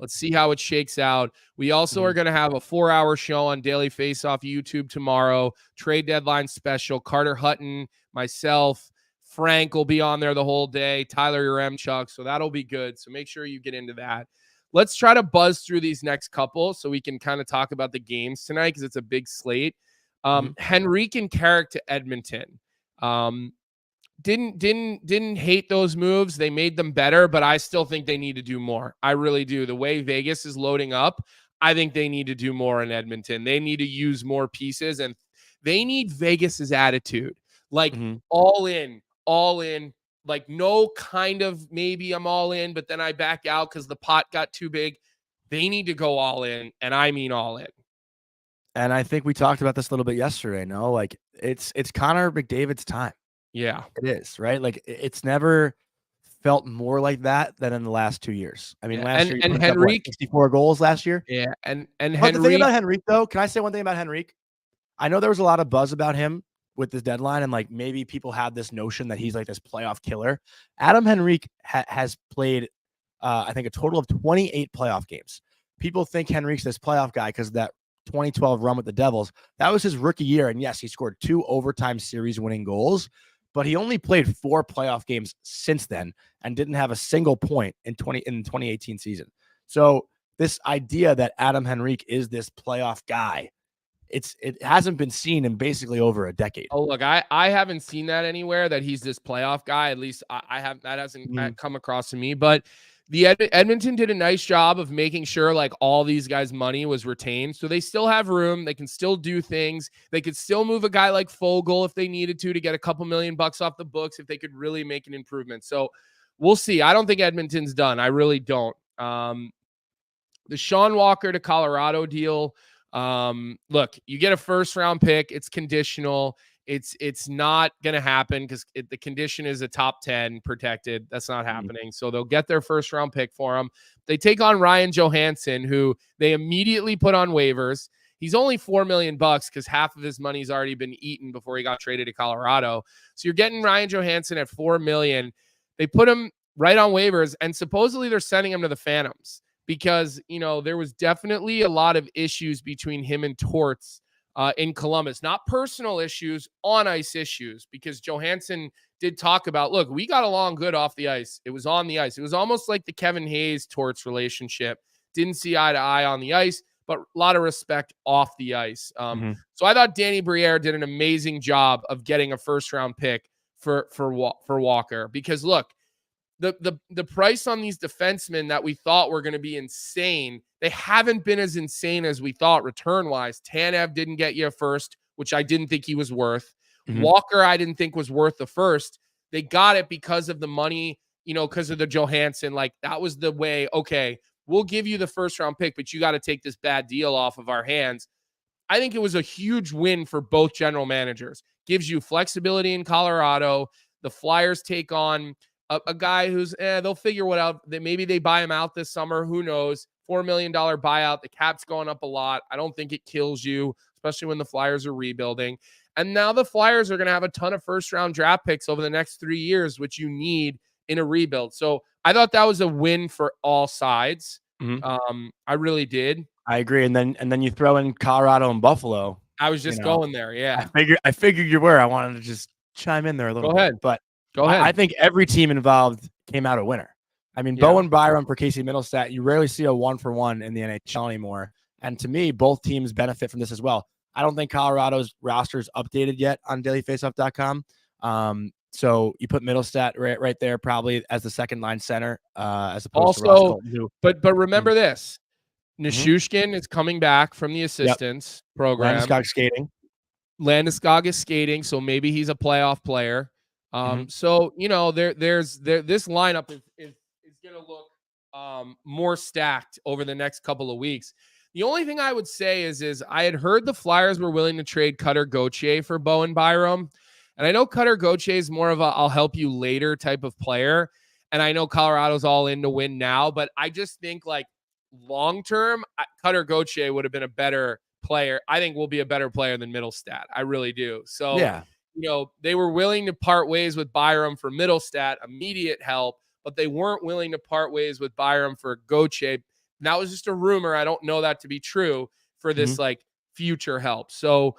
see how it shakes out. We also are going to have a 4-hour show on Daily Faceoff YouTube tomorrow. Trade deadline special. Carter Hutton, myself. Frank will be on there the whole day. Tyler Yaremchuk. So that'll be good. So make sure you get into that. Let's try to buzz through these next couple so we can kind of talk about the games tonight because it's a big slate. Henrique and Carrick to Edmonton. Didn't hate those moves. They made them better, but I still think they need to do more. I really do. The way Vegas is loading up, I think they need to do more in Edmonton. They need to use more pieces, and they need Vegas's attitude. Like all in, like no kind of maybe I'm all in, but then I back out because the pot got too big. They need to go all in, and I mean all in. And I think we talked about this a little bit yesterday, no? Like it's Connor McDavid's time. Yeah, it is, right? Like it's never felt more like that than in the last 2 years. I mean, last year and Henrique 64 goals last year. Yeah, and the thing about Henrique though, can I say one thing about Henrique? I know there was a lot of buzz about him with this deadline, and like maybe people have this notion that he's like this playoff killer. Adam Henrique has played, I think, a total of 28 playoff games. People think Henrique's this playoff guy because of that 2012 run with the Devils. That was his rookie year, and yes, he scored 2 overtime series winning goals, but he only played 4 playoff games since then and didn't have a single point in the 2018 season. So this idea that Adam Henrique is this playoff guy, it hasn't been seen in basically over a decade. Oh, look, I haven't seen that anywhere that he's this playoff guy. At least I have. That hasn't come across to me. But the Edmonton did a nice job of making sure like all these guys' money was retained, so they still have room. They can still do things. They could still move a guy like Fogle if they needed to get a couple $1 million off the books if they could really make an improvement. So we'll see. I don't think Edmonton's done. I really don't. The Sean Walker to Colorado deal. Look, you get a first round pick. It's conditional. It's not going to happen because the condition is a top 10 protected. That's not happening. So they'll get their first round pick for him. They take on Ryan Johansson, who they immediately put on waivers. He's only $4 million because half of his money's already been eaten before he got traded to Colorado. So you're getting Ryan Johansson at $4 million. They put him right on waivers, and supposedly they're sending him to the Phantoms because, you know, there was definitely a lot of issues between him and Torts in Columbus, not personal issues, on ice issues, because Johansson did talk about, look, we got along good off the ice. It was on the ice. It was almost like the Kevin Hayes Torts relationship. Didn't see eye to eye on the ice, but a lot of respect off the ice. So I thought Danny Briere did an amazing job of getting a first round pick for Walker, because look, the price on these defensemen that we thought were going to be insane, they haven't been as insane as we thought return-wise. Tanev didn't get you a first, which I didn't think he was worth. Walker, I didn't think was worth the first. They got it because of the money, you know, because of the Johansson. Like, that was the way, okay, we'll give you the first round pick, but you got to take this bad deal off of our hands. I think it was a huge win for both general managers. Gives you flexibility in Colorado. The Flyers take on a guy who's, they'll figure what out. Maybe they buy him out this summer. Who knows? $4 million buyout. The cap's going up a lot. I don't think it kills you, especially when the Flyers are rebuilding. And now the Flyers are going to have a ton of first-round draft picks over the next 3 years, which you need in a rebuild. So I thought that was a win for all sides. I really did. I agree. And then you throw in Colorado and Buffalo. I was just going there. Yeah. I figured you were. I wanted to just chime in there a little bit. But go ahead. I think every team involved came out a winner. I mean, Bowen Byram for Casey Middlestat, you rarely see a 1-for-1 in the NHL anymore. And to me, both teams benefit from this as well. I don't think Colorado's roster is updated yet on dailyfaceoff.com. So you put Middlestat right there, probably as the second line center, as opposed to Ross Colton, but remember this: Nichushkin is coming back from the assistance program. Landeskog is skating, so maybe he's a playoff player. So there's this lineup is going to look more stacked over the next couple of weeks. The only thing I would say is I had heard the Flyers were willing to trade Cutter Gauthier for Bowen Byram. And I know Cutter Gauthier is more of a I'll help you later type of player. And I know Colorado's all in to win now, but I just think like long term, Cutter Gauthier would have been a better player. I think will be a better player than Middlestat. I really do. So, they were willing to part ways with Byram for Middlestat, immediate help, but they weren't willing to part ways with Byram for Gauthier. That was just a rumor. I don't know that to be true for this like future help. So,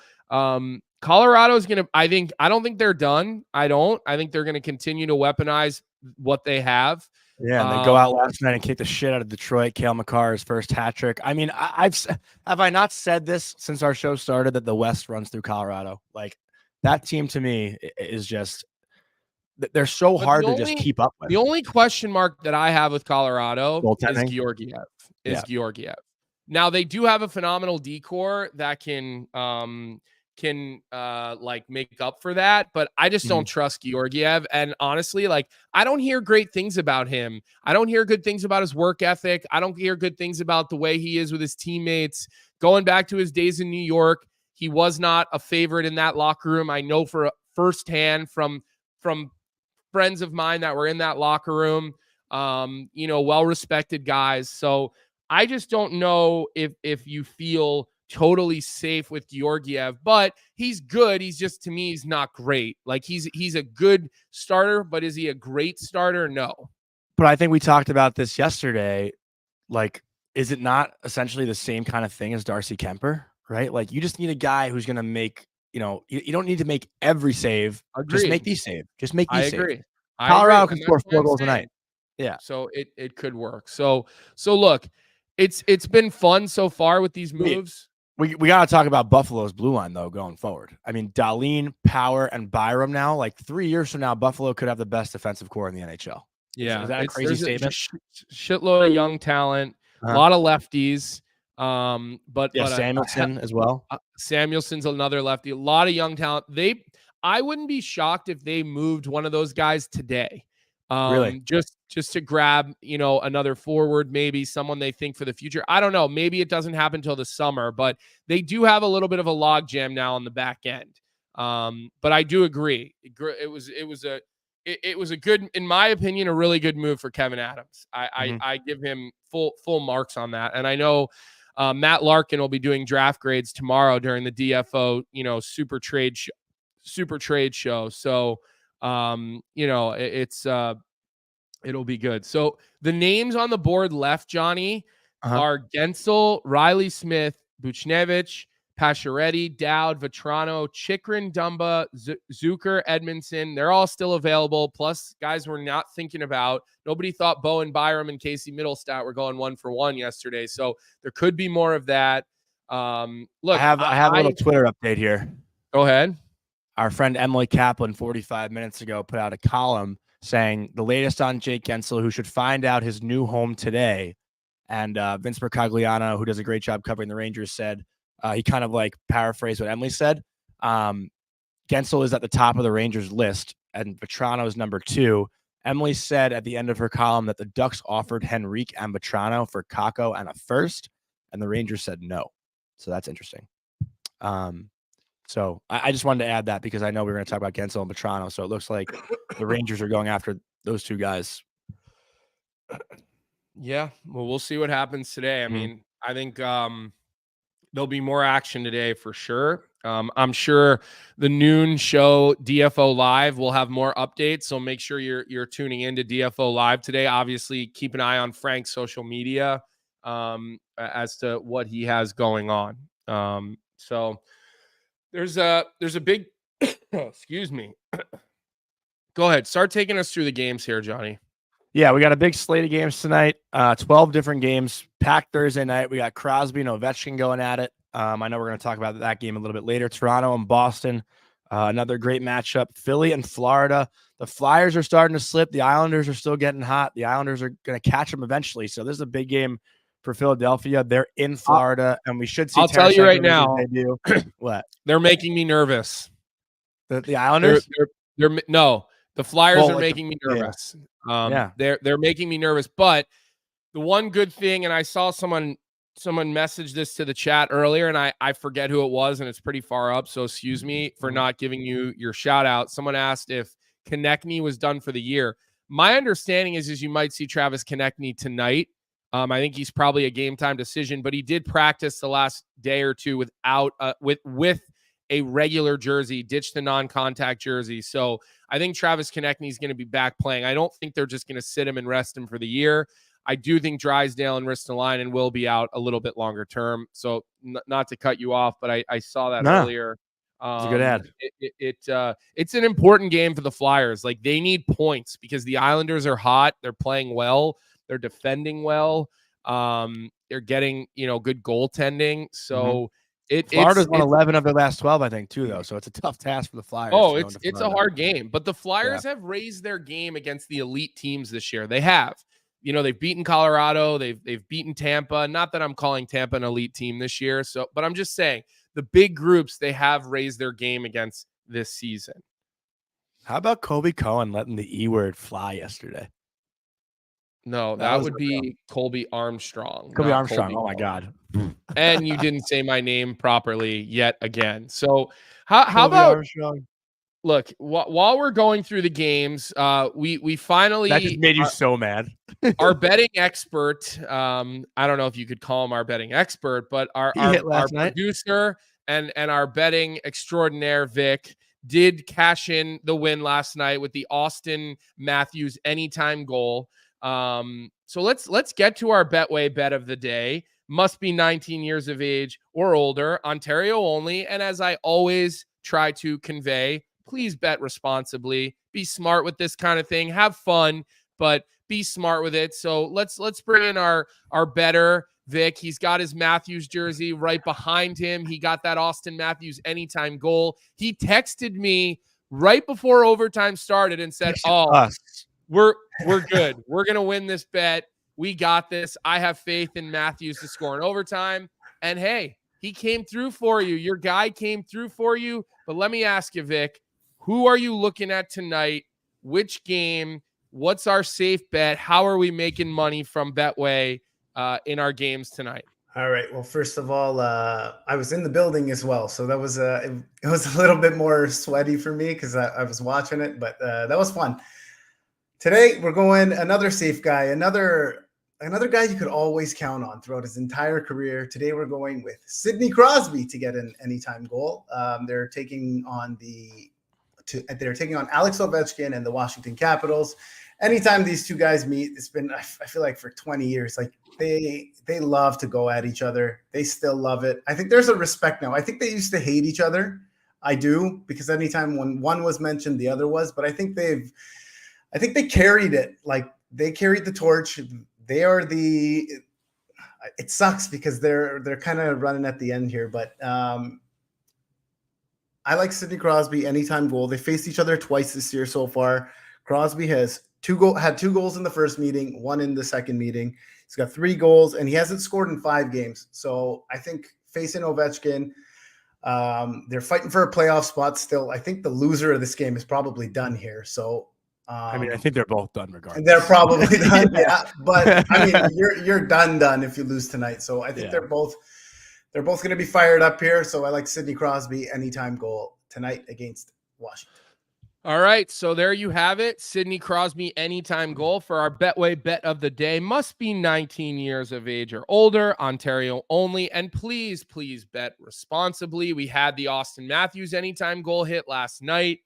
Colorado's going to, I don't think they're done. I think they're going to continue to weaponize what they have. Yeah, and they go out last night and kick the shit out of Detroit. Cale Makar's first hat trick. I mean, have I not said this since our show started that the West runs through Colorado? Like that team to me is just, they're so hard to just keep up with. The only question mark that I have with Colorado is Georgiev. Now they do have a phenomenal decor that can like make up for that, but I just don't trust Georgiev. And honestly, like I don't hear great things about him. I don't hear good things about his work ethic. I don't hear good things about the way he is with his teammates. Going back to his days in New York, he was not a favorite in that locker room. I know for firsthand from friends of mine that were in that locker room, well-respected guys. So I just don't know if you feel totally safe with Georgiev, but he's good. He's just, to me, he's not great. Like he's a good starter, but is he a great starter? No. But I think we talked about this yesterday. Like, is it not essentially the same kind of thing as Darcy Kemper, right? Like you just need a guy who's going to make, you don't need to make every save. Agreed. Just make these saves. Just make these saves. I agree. Colorado can score 4 goals a night. Yeah. So it could work. So look, it's been fun so far with these moves. We got to talk about Buffalo's blue line, though, going forward. I mean, Dahlin, Power, and Byram now, like 3 years from now, Buffalo could have the best defensive core in the NHL. Yeah. Is that a crazy statement? Shitload of young talent, a lot of lefties. But Samuelson as well. Samuelson's another lefty. A lot of young talent. I wouldn't be shocked if they moved one of those guys today. Really? Just to grab, another forward, maybe someone they think for the future. I don't know. Maybe it doesn't happen until the summer, but they do have a little bit of a log jam now on the back end. But I do agree. It was a good, in my opinion, a really good move for Kevin Adams. I give him full marks on that. And I know Matt Larkin will be doing draft grades tomorrow during the DFO, super trade show. So, it'll be good. So the names on the board left, Johnny, are Gensel, Riley Smith, Buchnevich, Pacioretty, Dowd, Vetrano, Chikrin, Dumba, Zucker, Edmondson. They're all still available. Plus, guys we're not thinking about. Nobody thought Bowen Byram and Casey Middlestat were going 1-for-1 yesterday. So there could be more of that. Look, I have a little Twitter update here. Go ahead. Our friend Emily Kaplan 45 minutes ago put out a column saying the latest on Jake Gensel, who should find out his new home today. And Vince Mercogliano, who does a great job covering the Rangers, said he kind of like paraphrased what Emily said. Gensel is at the top of the Rangers list, and Vetrano is number 2. Emily said at the end of her column that the Ducks offered Henrique Ambatrano for Kakko and a first, and the Rangers said no. So that's interesting. So I just wanted to add that because I know we were going to talk about Gensel and Petrano. So it looks like the Rangers are going after those two guys. Yeah, well, we'll see what happens today. I mean, I think there'll be more action today for sure. I'm sure the noon show DFO Live will have more updates, so make sure you're tuning into DFO Live today. Obviously, keep an eye on Frank's social media as to what he has going on. So there's a big excuse me. Go ahead, start taking us through the games here, Johnny. Yeah, we got a big slate of games tonight. 12 different games, packed Thursday night. We got Crosby and Ovechkin going at it. I know we're going to talk about that game a little bit later. Toronto and Boston, another great matchup. Philly and Florida. The Flyers are starting to slip. The Islanders are still getting hot. The Islanders are going to catch them eventually. So this is a big game for Philadelphia. They're in Florida, and we should see. I'll tell you right now. What? They're making me nervous. The Islanders? No. The Flyers are making me nervous. Yeah. They're making me nervous. But the one good thing, and I saw someone message this to the chat earlier, and I forget who it was, and it's pretty far up. So excuse me for not giving you your shout out. Someone asked if Konechny was done for the year. My understanding is you might see Travis Konechny tonight. I think he's probably a game time decision, but he did practice the last day or two without with a regular jersey, ditched the non-contact jersey. So I think Travis Konechny is going to be back playing. I don't think they're just going to sit him and rest him for the year. I do think Drysdale and Ristolainen will be out a little bit longer term. So not to cut you off, but I saw that earlier. It's a good ad. It's an important game for the Flyers. Like, they need points because the Islanders are hot. They're playing well. They're defending well. They're getting, good goaltending. So Florida's won 11 of their last 12, I think, too, though. So it's a tough task for the Flyers. Oh, it's a hard game. But the Flyers have raised their game against the elite teams this year. They have. They've beaten Colorado. They've beaten Tampa. Not that I'm calling Tampa an elite team this year. But I'm just saying the big groups, they have raised their game against this season. How about Colby Cohen letting the E word fly yesterday? No, that would be Colby Armstrong. Colby Armstrong. Oh my God. And you didn't say my name properly yet again. So how about Armstrong? Look, while we're going through the games, we finally that just made you so mad. Our betting expert, I don't know if you could call him our betting expert, but our producer and our betting extraordinaire Vic did cash in the win last night with the Austin Matthews anytime goal. So let's get to our Betway bet of the day. Must be 19 years of age or older, Ontario only. And as I always try to convey, please bet responsibly. Be smart with this kind of thing. Have fun, but be smart with it. So let's bring in our bettor, Vic. He's got his Matthews jersey right behind him. He got that Austin Matthews anytime goal. He texted me right before overtime started and said, We're good. We're going to win this bet. We got this. I have faith in Matthews to score in overtime. And hey, he came through for you. Your guy came through for you. But let me ask you, Vic, who are you looking at tonight? Which game? What's our safe bet? How are we making money from Betway in our games tonight? All right. Well, first of all, I was in the building as well. So that was it was a little bit more sweaty for me because I was watching it, but that was fun. Today, we're going another safe guy, another guy you could always count on throughout his entire career. Today, we're going with Sidney Crosby to get an anytime goal. They're taking on Alex Ovechkin and the Washington Capitals. Anytime these two guys meet, it's been, I feel like, for 20 years. Like they love to go at each other. They still love it. I think there's a respect now. I think they used to hate each other. I do, because anytime when one was mentioned, the other was. But I think they carried it. Like, they carried the torch. They are it sucks because they're kind of running at the end here. But I like Sidney Crosby anytime goal. They faced each other twice this year so far. Crosby has had 2 goals in the first meeting, 1 in the second meeting. He's got 3 goals, and he hasn't scored in 5 games. So I think facing Ovechkin, they're fighting for a playoff spot still. I think the loser of this game is probably done here. So I mean, I think they're both done regardless. And they're probably done, yeah. But I mean, you're done if you lose tonight. So I think they're both going to be fired up here. So I like Sidney Crosby anytime goal tonight against Washington. All right, so there you have it. Sidney Crosby anytime goal for our Betway bet of the day. Must be 19 years of age or older, Ontario only. And please, please bet responsibly. We had the Austin Matthews anytime goal hit last night.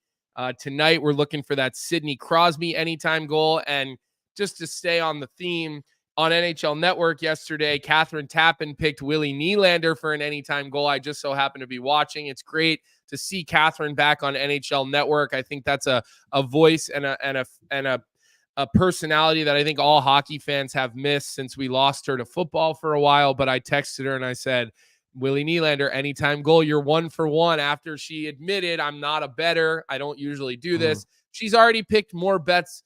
Tonight, we're looking for that Sidney Crosby anytime goal. And just to stay on the theme, on NHL Network yesterday, Catherine Tappan picked Willie Nylander for an anytime goal. I just so happened to be watching. It's great to see Catherine back on NHL Network. I think that's a voice and a personality that I think all hockey fans have missed since we lost her to football for a while. But I texted her and I said, Willie Nylander, anytime goal, you're 1 for 1. After she admitted, I'm not a bettor. I don't usually do this. She's already picked more bets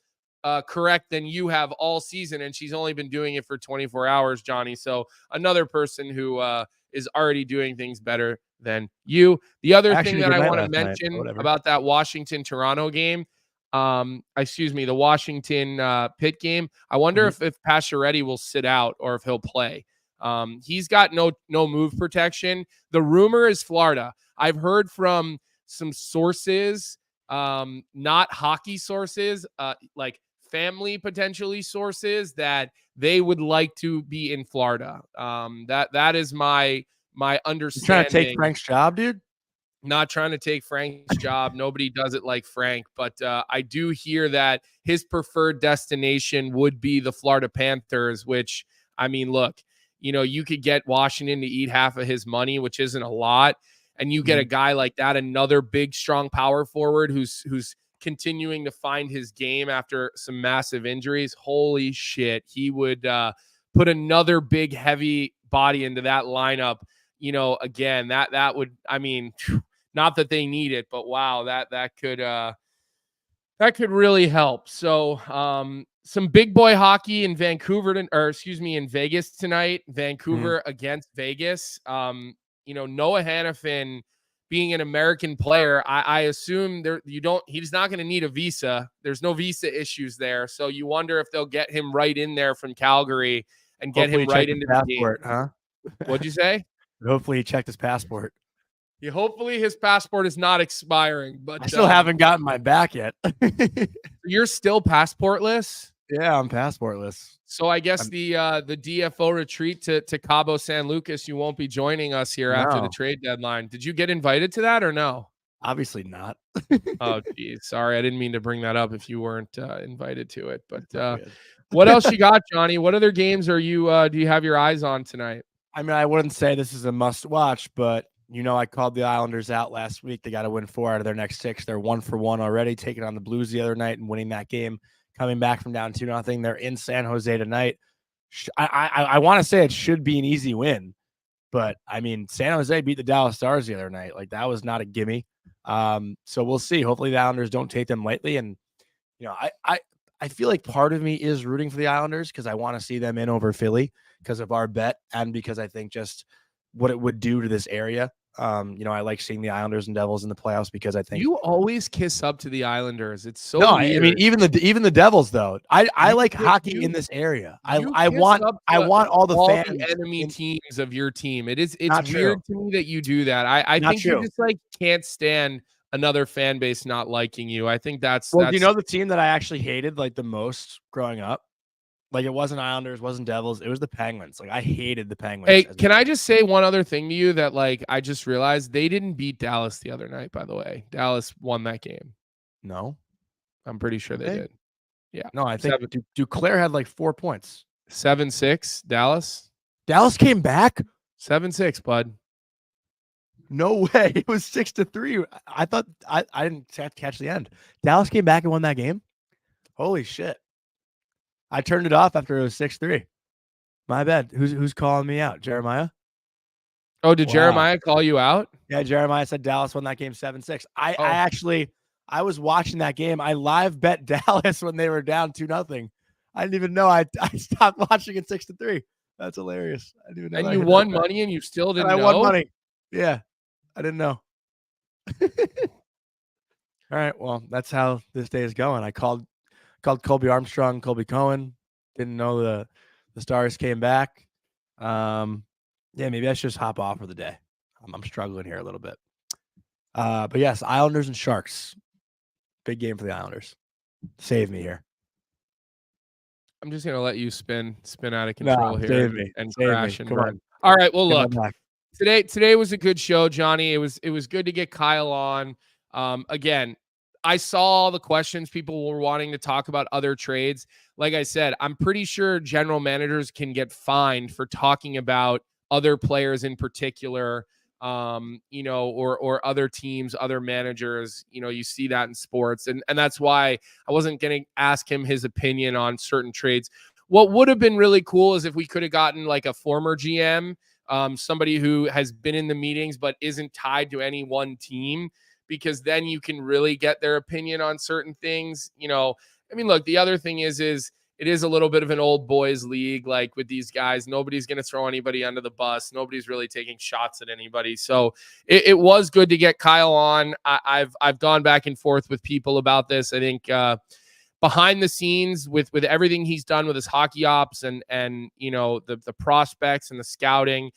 correct than you have all season, and she's only been doing it for 24 hours, Johnny. So another person who is already doing things better than you. The other thing that I want to mention about that Washington-Toronto game, the Washington Pitt game, I wonder if Pacioretty will sit out or if he'll play. He's got no move protection. The rumor is Florida. I've heard from some sources, not hockey sources, like family potentially sources, that they would like to be in Florida. That is my understanding. You're trying to take Frank's job, dude? Not trying to take Frank's job. Nobody does it like Frank, but I do hear that his preferred destination would be the Florida Panthers, which, I mean, look, you could get Washington to eat half of his money, which isn't a lot. And you get a guy like that, another big, strong power forward who's continuing to find his game after some massive injuries. Holy shit. He would put another big, heavy body into that lineup. Again, that would, I mean, not that they need it, but wow, that could really help. So, some big boy hockey in in Vegas tonight. Vancouver against Vegas. Noah Hanifin, being an American player, I assume he's not going to need a visa. There's no visa issues there. So you wonder if they'll get him right in there from Calgary and get him right into the game. Huh? What'd you say? Hopefully he checked his passport. Yeah, hopefully his passport is not expiring, but I still haven't gotten my back yet. You're still passportless? Yeah, I'm passportless. So I guess the DFO retreat to Cabo San Lucas, you won't be joining us here after the trade deadline. Did you get invited to that or no? Obviously not. Oh, geez. Sorry, I didn't mean to bring that up if you weren't invited to it. But what else you got, Johnny? What other games are you do you have your eyes on tonight? I mean, I wouldn't say this is a must watch, but I called the Islanders out last week. They got to win 4 out of their next 6. They're 1 for 1 already, taking on the Blues the other night and winning that game. Coming back from down 2-0. They're in San Jose tonight. I want to say it should be an easy win, but I mean, San Jose beat the Dallas Stars the other night. Like, that was not a gimme. So we'll see. Hopefully the Islanders don't take them lightly. And, I feel like part of me is rooting for the Islanders because I want to see them in over Philly because of our bet and because I think just what it would do to this area. I like seeing the Islanders and Devils in the playoffs because I think you always kiss up to the Islanders. It's so weird. I mean, even the Devils though. I like hockey in this area. I want all the fans, the enemy teams of your team. It's weird to me that you do that. I think you just can't stand another fan base not liking you. I think that's do you know the team that I actually hated the most growing up? It wasn't Islanders, wasn't Devils. It was the Penguins. I hated the Penguins. Hey, can I just say one other thing to you that I just realized they didn't beat Dallas the other night, by the way. Dallas won that game. No. I'm pretty sure they did. Yeah. No, I think Duclair had 4 points. 7-6, Dallas. Dallas came back? 7-6, bud. No way. It was 6-3. I thought I didn't catch the end. Dallas came back and won that game? Holy shit. I turned it off after it was 6-3. My bad. Who's calling me out? Jeremiah? Oh, did Jeremiah call you out? Yeah, Jeremiah said Dallas won that game 7-6. I was watching that game. I live bet Dallas when they were down 2-0. I didn't even know. I stopped watching it 6-3. That's hilarious. I didn't even know. And you won money and you still didn't know? I won money. Yeah. I didn't know. All right. Well, that's how this day is going. I called Called Colby Armstrong, Colby Cohen. Didn't know the Stars came back. Yeah, maybe I should just hop off for the day. I'm struggling here a little bit. But yes, Islanders and Sharks. Big game for the Islanders. Save me here. I'm just gonna let you spin out of control here save me. and Save crash me. and Come burn. on. All right, well, Get look, my back. today was a good show, Johnny. It was good to get Kyle on. Again, I saw all the questions people were wanting to talk about other trades. Like I said, I'm pretty sure general managers can get fined for talking about other players in particular, or other teams, other managers. You see that in sports. And that's why I wasn't going to ask him his opinion on certain trades. What would have been really cool is if we could have gotten like a former GM, somebody who has been in the meetings but isn't tied to any one team, because then you can really get their opinion on certain things. Look, the other thing is it is a little bit of an old boys league. Like with these guys, nobody's going to throw anybody under the bus. Nobody's really taking shots at anybody. So it was good to get Kyle on. I've gone back and forth with people about this. I think behind the scenes with everything he's done with his hockey ops and the prospects and the scouting,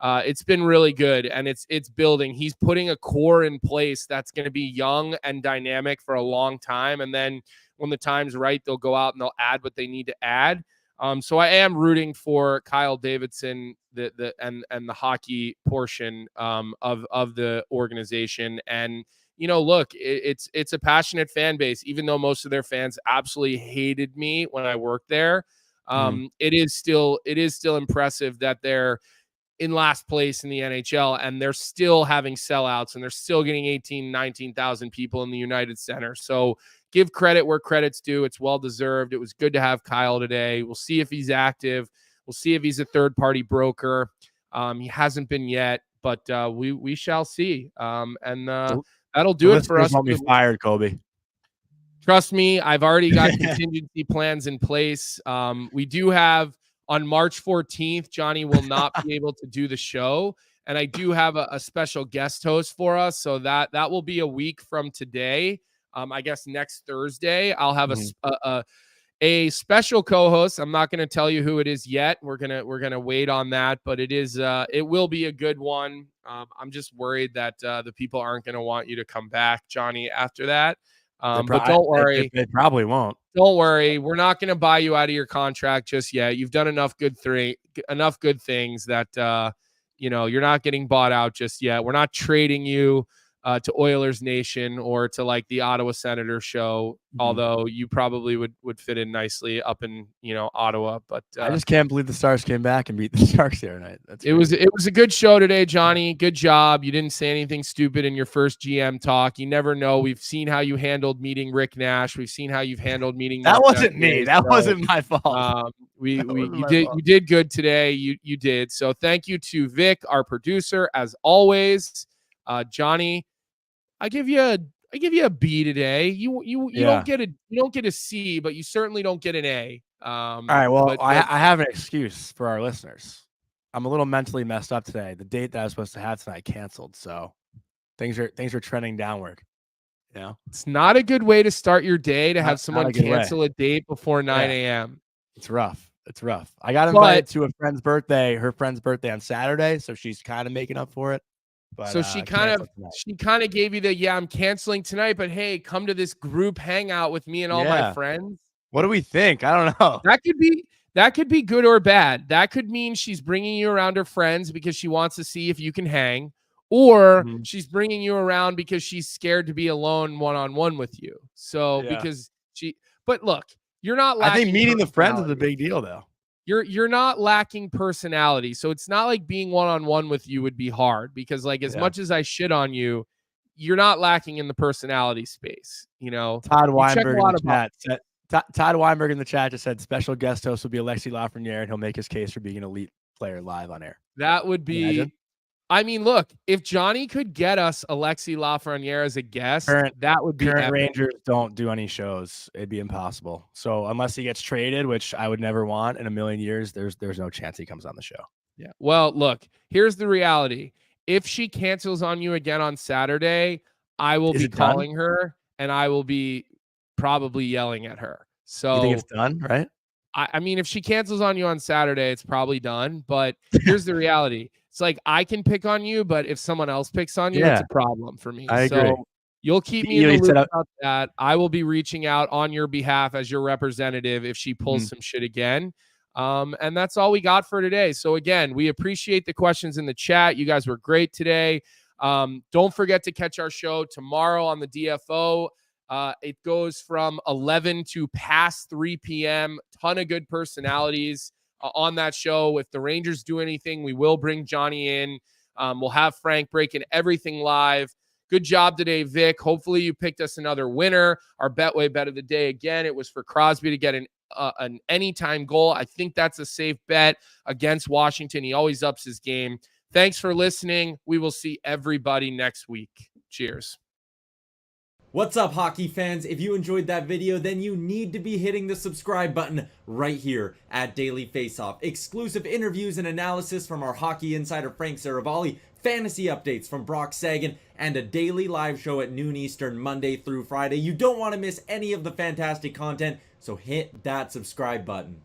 it's been really good, and it's building. He's putting a core in place that's going to be young and dynamic for a long time. And then when the time's right, they'll go out and they'll add what they need to add. So I am rooting for Kyle Davidson, and the hockey portion of the organization. And look, it's a passionate fan base, even though most of their fans absolutely hated me when I worked there. It is still impressive that they're in last place in the NHL, and they're still having sellouts, and they're still getting 19,000 people in the United Center. So give credit where credit's due. It's well-deserved. It was good to have Kyle today. We'll see if he's active. We'll see if he's a third-party broker. He hasn't been yet, but we shall see. That'll do it for us. Won't be fired, Colby. Trust me, I've already got contingency plans in place. We do have on March 14th, Johnny will not be able to do the show. And I do have a special guest host for us. So that will be a week from today. I guess next Thursday, I'll have a special co-host. I'm not going to tell you who it is yet. We're gonna wait on that, but it will be a good one. I'm just worried that the people aren't going to want you to come back, Johnny, after that. But don't worry. They probably won't. Don't worry. We're not going to buy you out of your contract just yet. You've done enough good things that, you're not getting bought out just yet. We're not trading you to Oilers Nation or to like the Ottawa Senator show, although you probably would fit in nicely up in, Ottawa. But I just can't believe the Stars came back and beat the Sharks the other night. It was a good show today, Johnny. Good job. You didn't say anything stupid in your first GM talk. You never know. We've seen how you handled meeting Rick Nash. We've seen how you've handled meeting. That wasn't me. That wasn't my fault. You did good today. You did. So thank you to Vic, our producer, as always. Johnny, I give you a B today. You don't get a C, but you certainly don't get an A. All right. Well, I have an excuse for our listeners. I'm a little mentally messed up today. The date that I was supposed to have tonight canceled, so things are trending downward. It's not a good way to start your day to have someone cancel a date before 9 a.m. It's rough. I got invited to a friend's birthday, her friend's birthday on Saturday, so she's kind of making up for it. But, so she kind of gave you the, I'm canceling tonight, but hey, come to this group hangout with me and all my friends. What do we think? I don't know. That could be good or bad. That could mean she's bringing you around her friends because she wants to see if you can hang, or she's bringing you around because she's scared to be alone one-on-one with you. So but look, you're not lacking. I think meeting the friends is a big deal though. You're not lacking personality. So it's not like being one-on-one with you would be hard, because like as much as I shit on you, you're not lacking in the personality space. Todd Weinberg in the chat said, Todd Weinberg in the chat just said special guest host will be Alexis Lafreniere, and he'll make his case for being an elite player live on air. That would be. I mean, look, if Johnny could get us Alexis Lafreniere as a guest, that would be current Rangers don't do any shows. It'd be impossible. So unless he gets traded, which I would never want in a million years, there's no chance he comes on the show. Yeah. Well, look, here's the reality. If she cancels on you again on Saturday, I will be calling her and I will be probably yelling at her. So you think it's done, right? I mean, if she cancels on you on Saturday, it's probably done. But here's the reality. It's like I can pick on you, but if someone else picks on you, it's a problem for me. I agree. So you'll keep me in the loop about that. I will be reaching out on your behalf as your representative if she pulls some shit again. And that's all we got for today. So again, we appreciate the questions in the chat. You guys were great today. Don't forget to catch our show tomorrow on the DFO. It goes from 11 to past 3 p.m. Ton of good personalities on that show. If the Rangers do anything, we will bring Johnny in. We'll have Frank breaking everything live. Good job today, Vic. Hopefully you picked us another winner. Our Betway bet of the day, again, it was for Crosby to get an anytime goal. I think that's a safe bet against Washington. He always ups his game. Thanks for listening. We will see everybody next week. Cheers. What's up, hockey fans? If you enjoyed that video, then you need to be hitting the subscribe button right here at Daily Faceoff. Exclusive interviews and analysis from our hockey insider Frank Saravalli, fantasy updates from Brock Sagan, and a daily live show at noon Eastern, Monday through Friday. You don't want to miss any of the fantastic content, so hit that subscribe button.